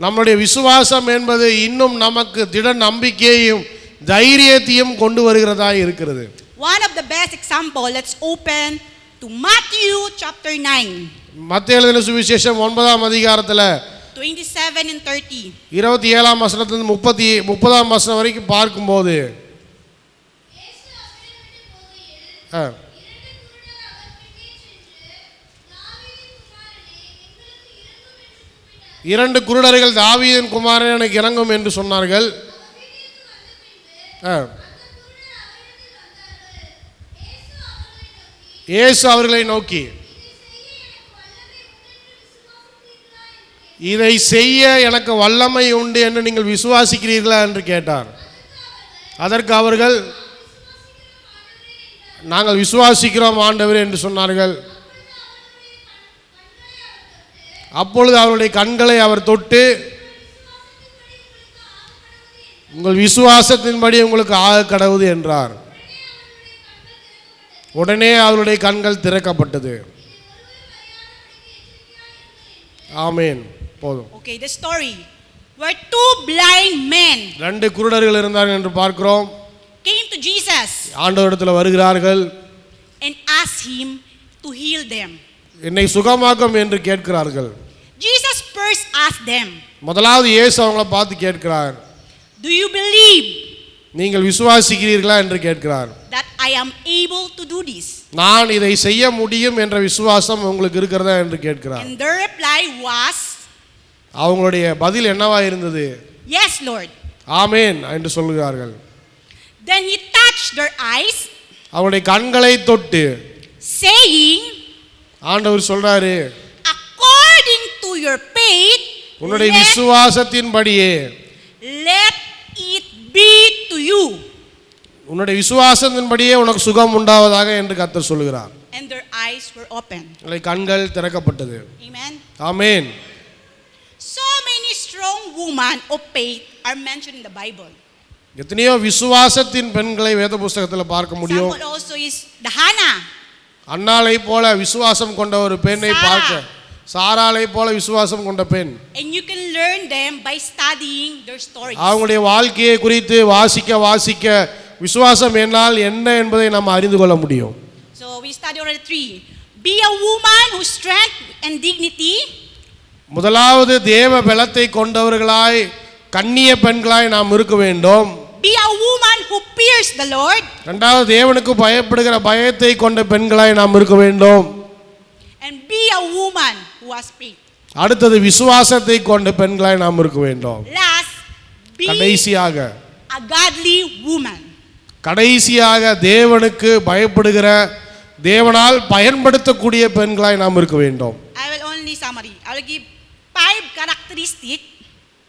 நம்முடைய விசுவாசம் என்பது இன்னும் நமக்கு திட நம்பிக்கையையும் தைரியத்தையும் கொண்டு வருகிறதா இருக்கிறது. One of the best example, let's open to Matthew chapter 9. மத்தேயு எழுதின சுவிசேஷம் 9ஆம் அதிகாரத்தில் 27 and 30. 27ஆம் வசனத்திலிருந்து 30ஆம் வசனம் வரைக்கும் பார்க்கும்போது இரண்டு குருடர்கள் தாவீதின் குமாரன் எனக்கு இறங்கும் என்று சொன்னார்கள். இயேசு அவர்களை நோக்கி, இதை செய்ய எனக்கு வல்லமை உண்டு என்று நீங்கள் விசுவாசிக்கிறீர்களா என்று கேட்டார். அதற்கு அவர்கள், நாங்கள் விசுவாசிக்கிறோம் ஆண்டவரே என்று சொன்னார்கள். அப்பொழுது அவருடைய கண்களை அவர் தொட்டு, உங்கள் விசுவாசத்தின்படி உங்களுக்கு ஆக கடவுது என்றார். உடனே அவருடைய கண்கள் திறக்கப்பட்டது. ஆமென். போதும். Okay, the story where two blind men ரெண்டு குருடர்கள் இருந்தார்கள் என்று பார்க்கிறோம். came to Jesus ஆண்டவரிடத்தில் வருகிறார்கள். and asked him to heal them. என்னை சுகமாக்கும் என்று கேட்கிறார்கள். Jesus first asked them, முதலாவது இயேசு அவங்கள பார்த்து கேட்கிறார், do you believe நீங்கள் விசுவாசிக்கிறீர்களா என்று கேட்கிறார். that I am able to do this? நான் இதை செய்ய முடியும் என்ற விசுவாசம் உங்களுக்கு இருக்கிறதா என்று கேட்கிறார். And their reply was, அவங்களுடைய பதில் என்னவா இருந்தது? yes, Lord. ஆமென் என்று சொல்கிறார்கள். Then he touched their eyes, அவருடைய கண்களை தொட்டு saying, ஆண்டவர் சொல்றாரு, according to your faith, உன்னுடைய விசுவாசத்தின்படியே let it be to you. உன்னுடைய விசுவாசத்தின்படியே உனக்கு சுகம் உண்டாவதாக என்று கர்த்தர் சொல்கிறார். And their eyes were open. அவருடைய கண்கள் திறக்கப்பட்டது. Amen. Amen. So many strong women of faith are mentioned in the Bible. எத்தனையோ விசுவாசத்தின் பெண்களை வேத புத்தகத்தில் பார்க்க முடியும். Example also is the Hannah. அன்னாளை போல விசுவாசம் கொண்ட ஒரு பெண்ணை பார்க்க, சாராளை போல விசுவாசம் கொண்ட பெண். And you can learn them by studying their stories. அவங்களுடைய வாழ்க்கையை குறித்து வாசிக்க விசுவாசம் என்னால் என்ன என்பதை நாம் அறிந்து கொள்ள முடியும். So we study already 3. Be a woman whose strength and dignity. முதலாவது தேவ பலத்தை கொண்டவர்களாய் கன்னிய பெண்களாய் நாம் இருக்க வேண்டும். Be a woman who fears the Lord. இரண்டாவது தேவனுக்கு பயப்படுகிற பயத்தை கொண்ட பெண்களாய் நாம் இருக்க வேண்டும். And be a woman who has faith. அடுத்தது விசுவாசத்தை கொண்ட பெண்களாய் நாம் இருக்க வேண்டும். Last, be கடைசியாக a godly woman. கடைசியாக தேவனுக்கு பயப்படுகிற, தேவனால் பயன்படுத்தக்கூடிய பெண்களாய் நாம் இருக்க வேண்டும். I will only summary. I will give 5 characteristics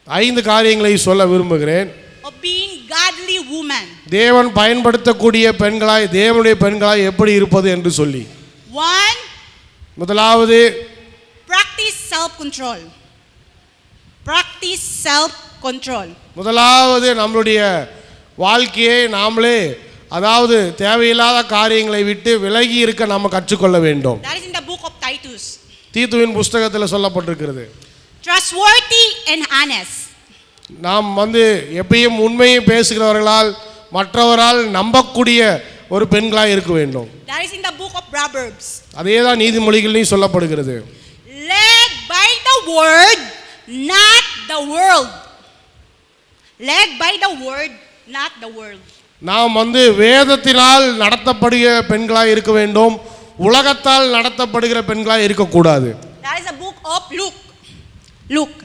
5 காரியங்களை சொல்ல விரும்புகிறேன். of being godly woman. தேவன் பயன்படுத்தக்கூடிய பெண்களாய், தேவனுடைய பெண்களாய் எப்படி இருப்பது என்று சொல்லி. 1. முதலாவது Practice self-control. Practice self-control. முதலாவது நம்மளுடைய வாழ்க்கையை நாமளே, அதாவது தேவையில்லாத காரியங்களை விட்டு விலகி இருக்க நாம் கற்றுக்கொள்ள வேண்டும். That is in the book of Titus. தீத்துவின் புஸ்தகத்தில் சொல்லப்பட்டிருக்கிறது. Trustworthy and honest. நாம் எப்பயும் உண்மையை பேசுகிறவர்களால், மற்றவரால் நம்பக்கூடிய ஒரு பெண்களாய் இருக்க வேண்டும். That is in the book of Proverbs. அதே தான் நீதிமொழிகளிலும் சொல்லப்படுகிறது. Led by the word, not the world. Led by the word, not the world. நாம் வேதத்தினால் நடத்தப்படுகிற பெண்களாய் இருக்க வேண்டும், உலகத்தால் நடத்தப்படுகிற பெண்களாய் இருக்கக்கூடாது. That is the book of Luke.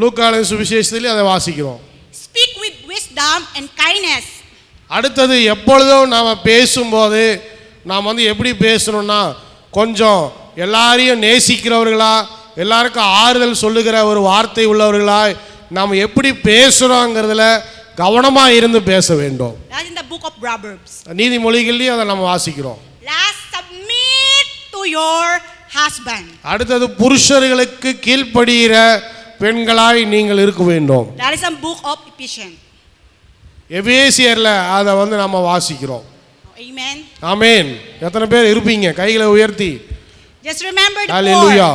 லூக்காவின் சுவிசேஷத்தில் அதை வாசிக்கிறோம். Speak with wisdom and kindness. அடுத்தது எப்பொழுதும் நாம் பேசும்போது நாம் எப்படி பேசணும்னா, கொஞ்சம் எல்லாரையும் நேசிக்கிறவர்களா, எல்லாருக்கும் ஆறுதல் சொல்லுகிற ஒரு வார்த்தை உள்ளவர்களாய் நாம் எப்படி பேசுகிறோங்கிறதுல கவனமாக இருந்து பேச வேண்டும். That is in the book of Proverbs. நீதிமொழிகள்லையும் அதை நம்ம வாசிக்கிறோம். Last, submit to your husband. அடுத்தது புருஷர்களுக்கு கீழ்ப்படுகிற பெண்களாய் நீங்கள் இருக்க வேண்டும். That is in book of Ephesians. எபேசியர்ல அதை நம்ம வாசிக்கிறோம். Amen. ஆமென். எத்தனை பேர் இருப்பீங்க? கைகளை உயர்த்தி. Just remember the hallelujah.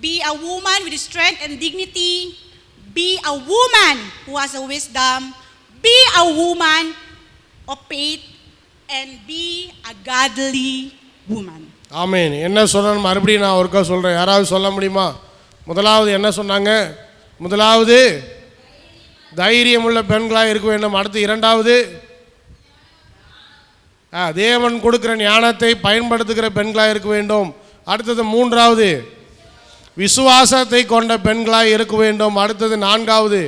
Be a woman with strength and dignity. Be a woman who has a wisdom. Be a woman of faith and be a godly woman. ஆமென். என்ன சொல்லணும் மறுபடியும் நான் ஒருக்கா சொல்றேன். யாராவது சொல்ல முடியுமா? முதலாவது என்ன சொன்னாங்க? முதலாவது தைரியமுள்ள பெண்களாக இருக்க வேண்டும். அடுத்து இரண்டாவது தேவன் கொடுக்கிற ஞானத்தை பயன்படுத்துகிற பெண்களாக இருக்க வேண்டும். அடுத்தது மூன்றாவது விசுவாசத்தை கொண்ட பெண்களாக இருக்க வேண்டும். அடுத்தது நான்காவது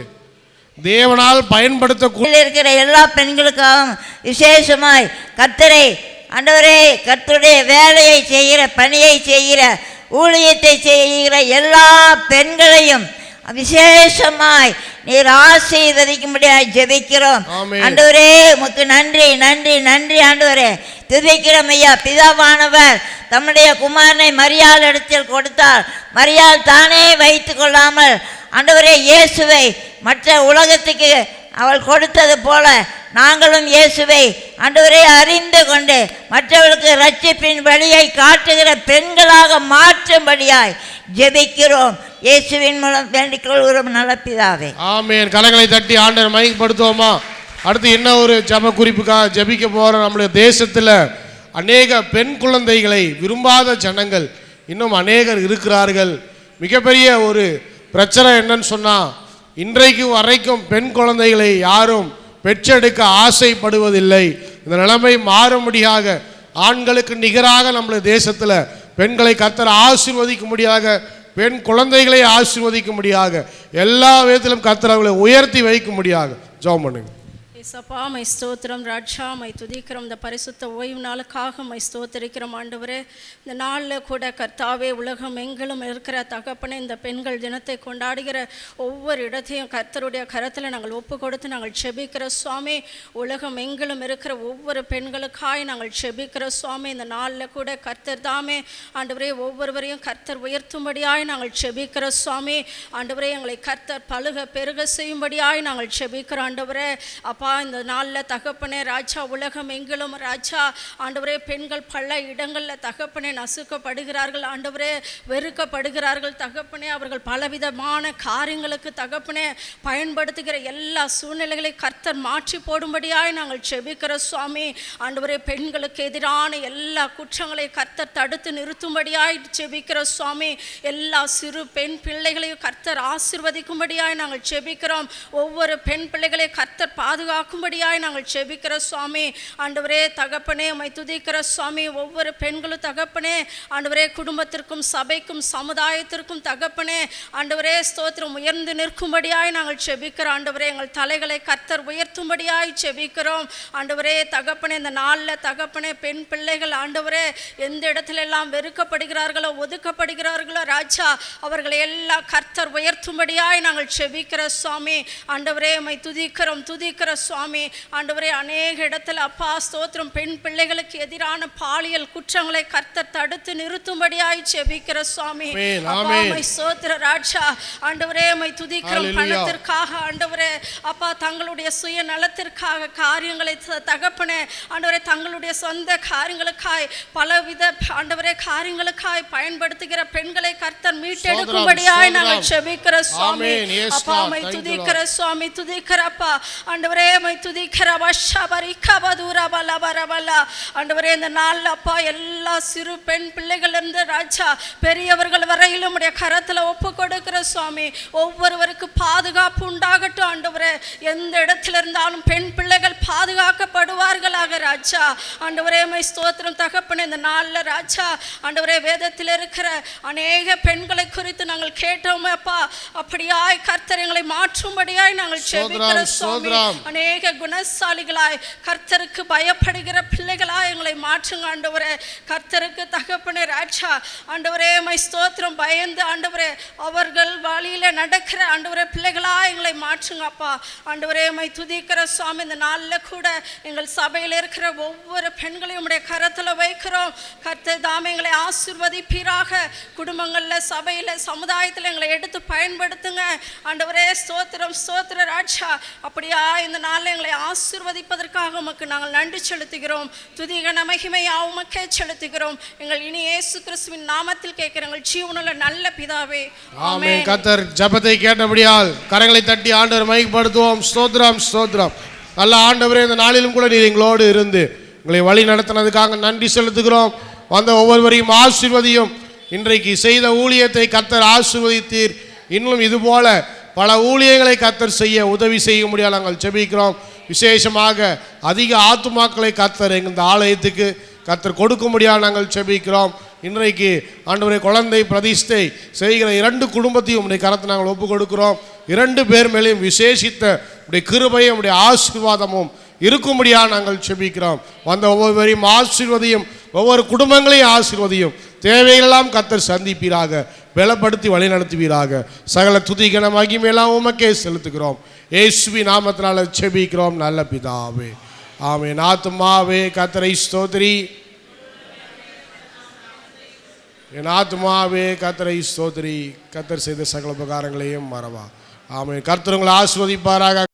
தேவனால் பயன்படுத்தக்கூடிய இருக்கிற எல்லா பெண்களுக்காகவும் விசேஷமாய் கர்த்தரை, ஆண்டவரே, கர்த்தருடைய வேலையை செய்கிற, பணியை செய்கிற, ஊழியத்தை செய்கிற எல்லா பெண்களையும் விசேஷமாய் நீர் ஆசீர்வதிக்கும்படியாய் ஜெபிக்கிறோம். ஆண்டவரே, உமக்கு நன்றி நன்றி நன்றி. ஆண்டவரே, துதிக்கிறோம் ஐயா. பிதாவானவர் தம்முடைய குமாரனை மரியாள் இடத்தில் கொடுத்தார். மரியாள் தானே வைத்து கொள்ளாமல் ஆண்டவரே இயேசுவை மற்ற உலகத்துக்கு அவள் கொடுத்தது போல நாங்களும் இயேசுவை ஆண்டவரே அறிந்து கொண்டு மற்றவர்களுக்கு இரட்சிப்பின் வழியை காட்டுகிற பெண்களாக மாற்றும்படியாய் ஜெபிக்கிறோம். இயேசுவின் மூலம் வேண்டிக் கொள்கிறோம் நல்ல பிதாவே. ஆமென். கரங்களை தட்டி ஆண்டவர் மகிமைப்படுத்துவோமா? அடுத்து என்ன ஒரு ஜெப குறிப்புக்காக ஜெபிக்க போகிறோம். நம்முடைய தேசத்தில் அநேக பெண் குழந்தைகளை விரும்பாத ஜனங்கள் இன்னும் அநேகர் இருக்கிறார்கள். மிகப்பெரிய ஒரு பிரச்சனை என்னன்னு சொன்னால், இன்றைக்கு வரைக்கும் பெண் குழந்தைகளை யாரும் பெற்றெடுக்க ஆசைப்படுவதில்லை. இந்த நிலைமை மாறும்படியாக ஆண்களுக்கு நிகராக நம்முடைய தேசத்தில் பெண்களை கர்த்தர் ஆசீர்வதிக்கும்படியாக, பெண் குழந்தைகளை ஆசீர்வதிக்கும்படியாக, எல்லா விதத்திலும் கர்த்தர் அவர்களை உயர்த்தி வைக்கும்படியாக ஜெபம் பண்ணுங்க. ஏசப்பா மை ஸ்தோத்திரம் ராஜா, மை துதிக்கிறோம். இந்த பரிசுத்த ஓய்வு நாளுக்காக மை ஸ்தோத்திரிக்கிறோம் ஆண்டவரே. இந்த நாளில் கூட கர்த்தாவே உலகம் எங்கிலும் இருக்கிற தகப்பனே, இந்த பெண்கள் தினத்தை கொண்டாடுகிற ஒவ்வொரு இடத்தையும் கர்த்தருடைய கரத்தில் நாங்கள் ஒப்பு கொடுத்து நாங்கள் செபிக்கிற சுவாமி. உலகம் எங்கிலும் இருக்கிற ஒவ்வொரு பெண்களுக்காய் நாங்கள் செபிக்கிற சுவாமி. இந்த நாளில் கூட கர்த்தர் தாமே ஆண்டவரே ஒவ்வொருவரையும் கர்த்தர் உயர்த்தும்படியாய் நாங்கள் செபிக்கிற சுவாமி. ஆண்டவரே எங்களை கர்த்தர் பழுக பெருக செய்யும்படியாய் நாங்கள் செபிக்கிறோம் ஆண்டவரே. அப்பா இந்த நாளில் தகப்பனே ராஜா உலகம் எங்கிலும் ராஜா ஆண்டவரே பெண்கள் பல இடங்களில் தகப்பனே நசுக்கப்படுகிறார்கள் ஆண்டவரே, வெறுக்கப்படுகிறார்கள் தகப்பனே. அவர்கள் பலவிதமான காரியங்களுக்கு தகப்பனே பயன்படுத்துகிற எல்லா சூழ்நிலைகளை கர்த்தர் மாற்றி போடும்படியாய் நாங்கள் செபிக்கிற சுவாமி. ஆண்டவரே பெண்களுக்கு எதிரான எல்லா குற்றங்களை கர்த்தர் தடுத்து நிறுத்தும்படியாய் செபிக்கிற சுவாமி. எல்லா சிறு பெண் பிள்ளைகளையும் கர்த்தர் ஆசீர்வதிக்கும்படியாய் நாங்கள் செபிக்கிறோம். ஒவ்வொரு பெண் பிள்ளைகளை கர்த்தர் பாதுகாக்கும்படியாய் நாங்கள் செபிக்கிற சுவாமி. ஆண்டவரே தகப்பனே உம்மை துதிக்கிற சுவாமி. ஒவ்வொரு பெண்களும் தகப்பனே ஆண்டவரே குடும்பத்திற்கும் சபைக்கும் சமுதாயத்திற்கும் தகப்பனே ஆண்டவரே ஸ்தோத்திரம் உயர்ந்து நிற்கும்படியாய் நாங்கள் செபிக்கிறோம் ஆண்டவரே. எங்கள் தலைகளை கர்த்தர் உயர்த்தும்படியாய் செபிக்கிறோம் ஆண்டவரே. தகப்பனே இந்த நாளில் தகப்பனே பெண் பிள்ளைகள் ஆண்டவரே எந்த இடத்துல எல்லாம் வெறுக்கப்படுகிறார்களோ ஒதுக்கப்படுகிறார்களோ ராஜா, அவர்களை எல்லாம் கர்த்தர் உயர்த்தும்படியாய் நாங்கள் செபிக்கிற சுவாமி. ஆண்டவரே உம்மை துதிக்கிறோம் சுவாமி. ஆண்டவரே அநேக இடத்துல அப்பா ஸ்தோத்திரம் பெண் பிள்ளைகளுக்கு எதிரான பாலியல் குற்றங்களை கர்த்தர் தடுத்து நிறுத்தும்படியாய் செபிக்கிற சுவாமி. அப்பா உம்மை ஸ்தோத்திர ராஜா. ஆண்டவரே உம்மை துதிக்கிறோம். பணத்திற்காக ஆண்டவரே அப்பா தங்களுடைய சுய நலத்திற்காக காரியங்களை தகப்பனே ஆண்டவரே தங்களுடைய சொந்த காரியங்களுக்காய் பலவித ஆண்டவரே காரியங்களுக்காய் பயன்படுத்துகிற பெண்களை கர்த்தர் மீட்டெடுக்கும்படியாய் நாங்கள் செபிக்கிற சுவாமி. அப்பா உம்மை துதிக்கிற சுவாமி. துதிக்கிறப்பா ஆண்டவரே மை துதிக்கிற ஆண்டவரே இந்த நாளில் அப்பா எல்லா சிறு பெண் பிள்ளைகள் இருந்து ராஜா பெரியவர்கள் வரையிலும் உடைய கரத்தில் ஒப்பு கொடுக்கிற சுவாமி. ஒவ்வொருவருக்கு பாதுகாப்பு உண்டாகட்டும் ஆண்டவரே. எந்த இடத்துல இருந்தாலும் பெண் பிள்ளைகள் பாதுகாக்கப்படுவார்களாக ராஜா. ஆண்டவரே மை ஸ்தோத்திரம் தகப்பனே. இந்த நாளில் ராஜா ஆண்டவரே வேதத்தில் இருக்கிற அநேக பெண்களை குறித்து நாங்கள் கேட்டோம் அப்பா. அப்படியாய் கர்த்தர் எங்களை மாற்றும்படியாய் நாங்கள் செபிக்கிற சுவாமி. அநேக குணசாலிகளாய் கர்த்தருக்கு பயப்படுகிற பிள்ளைகளாய் எங்களை மாற்றுங்க ஆண்டவரே. கர்த்தருக்கு தகப்பனே ராஜா ஆண்டவரே மை ஸ்தோத்திரம் பயந்து ஆண்டவரே அவர்கள் வழியில நடக்கிற ஆண்டவரே பிள்ளைகளாய் எங்களை மாற்றுங்க அப்பா. ஆண்டவரே மை துதிக்கிற சுவாமி. இந்த நாளில் கூட எங்கள் சபையில் இருக்கிற ஒவ்வொரு பெண்களையும் உடைய கரத்தில் வைக்கிறோம். கர்த்தர் தாமே எங்களை ஆசீர்வதிப்பீராக. குடும்பங்களில் சபையில் சமுதாயத்தில் எங்களை எடுத்து பயன்படுத்துங்க ஆண்டவரே. ஸ்தோத்திரம் ஸ்தோத்திர ராஜா. அப்படியா இந்த நாளில் எங்களை ஆசீர்வதிப்பதற்காக உமக்கு நாங்கள் நன்றி செலுத்துகிறோம். துதிகன மகிமையா உமக்கே செலுத்துகிறோம். எங்கள் இனி இயேசு கிறிஸ்துவின் நாமத்தில் கேட்கிற எங்கள் ஜீவனுள்ள நல்ல பிதாவே ஆமென். கர்த்தர் ஜெபத்தை கேட்டபடியால் கரங்களை தட்டி ஆண்டவர் மகிமைப்படுத்துவோம். ஸ்தோத்திரம் ஸ்தோத்திரம். நல்ல ஆண்டவரே, இந்த நாளிலும் கூட நீர் எங்களோடு இருந்து எங்களை வழி நடத்தினதுக்காக நன்றி செலுத்துகிறோம். வந்த ஒவ்வொருவரையும் ஆசீர்வதியும். இன்றைக்கு செய்த ஊழியத்தை கர்த்தர் ஆசீர்வதித்தீர். இன்னும் இதுபோல பல ஊழியங்களை கர்த்தர் செய்ய உதவி செய்ய முடியாது நாங்கள் ஜெபிக்கிறோம். விசேஷமாக அதிக ஆத்துமாக்களை கர்த்தர் இந்த ஆலயத்துக்கு கர்த்தர் கொடுக்க முடியாது நாங்கள் ஜெபிக்கிறோம். இன்றைக்கு ஆண்டவரே குழந்தை பிரதிஷ்டை செய்கிற 2 குடும்பத்தையும் உடைய கரத்தை நாங்கள் ஒப்பு கொடுக்கிறோம். 2 பேர் மேலேயும் விசேஷித்த உடைய கிருபையும் உடைய ஆசீர்வாதமும் இருக்கும்படியாக நாங்கள் செபிக்கிறோம். வந்த ஒவ்வொருவரையும் ஆசீர்வதியும், ஒவ்வொரு குடும்பங்களையும் ஆசீர்வதியும். தேவைகளெல்லாம் கர்த்தர் சந்திப்பீராக, பலப்படுத்தி வழி நடத்துவீராக. சகல துதிகன மகிமையெல்லாம் உமக்கே செலுத்துகிறோம். இயேசுவின் நாமத்தினால செபிக்கிறோம் நல்ல பிதாவே ஆமென். ஆத்துமாவே கர்த்தரை ஸ்தோத்திரி, என் ஆத்துமாவே கர்த்தரை ஸ்தோத்திரி, கர்த்தர் செய்த சகல உபகாரங்களையும் மறவா. ஆமென். கர்த்தர் உங்களை ஆசீர்வதிப்பாராக.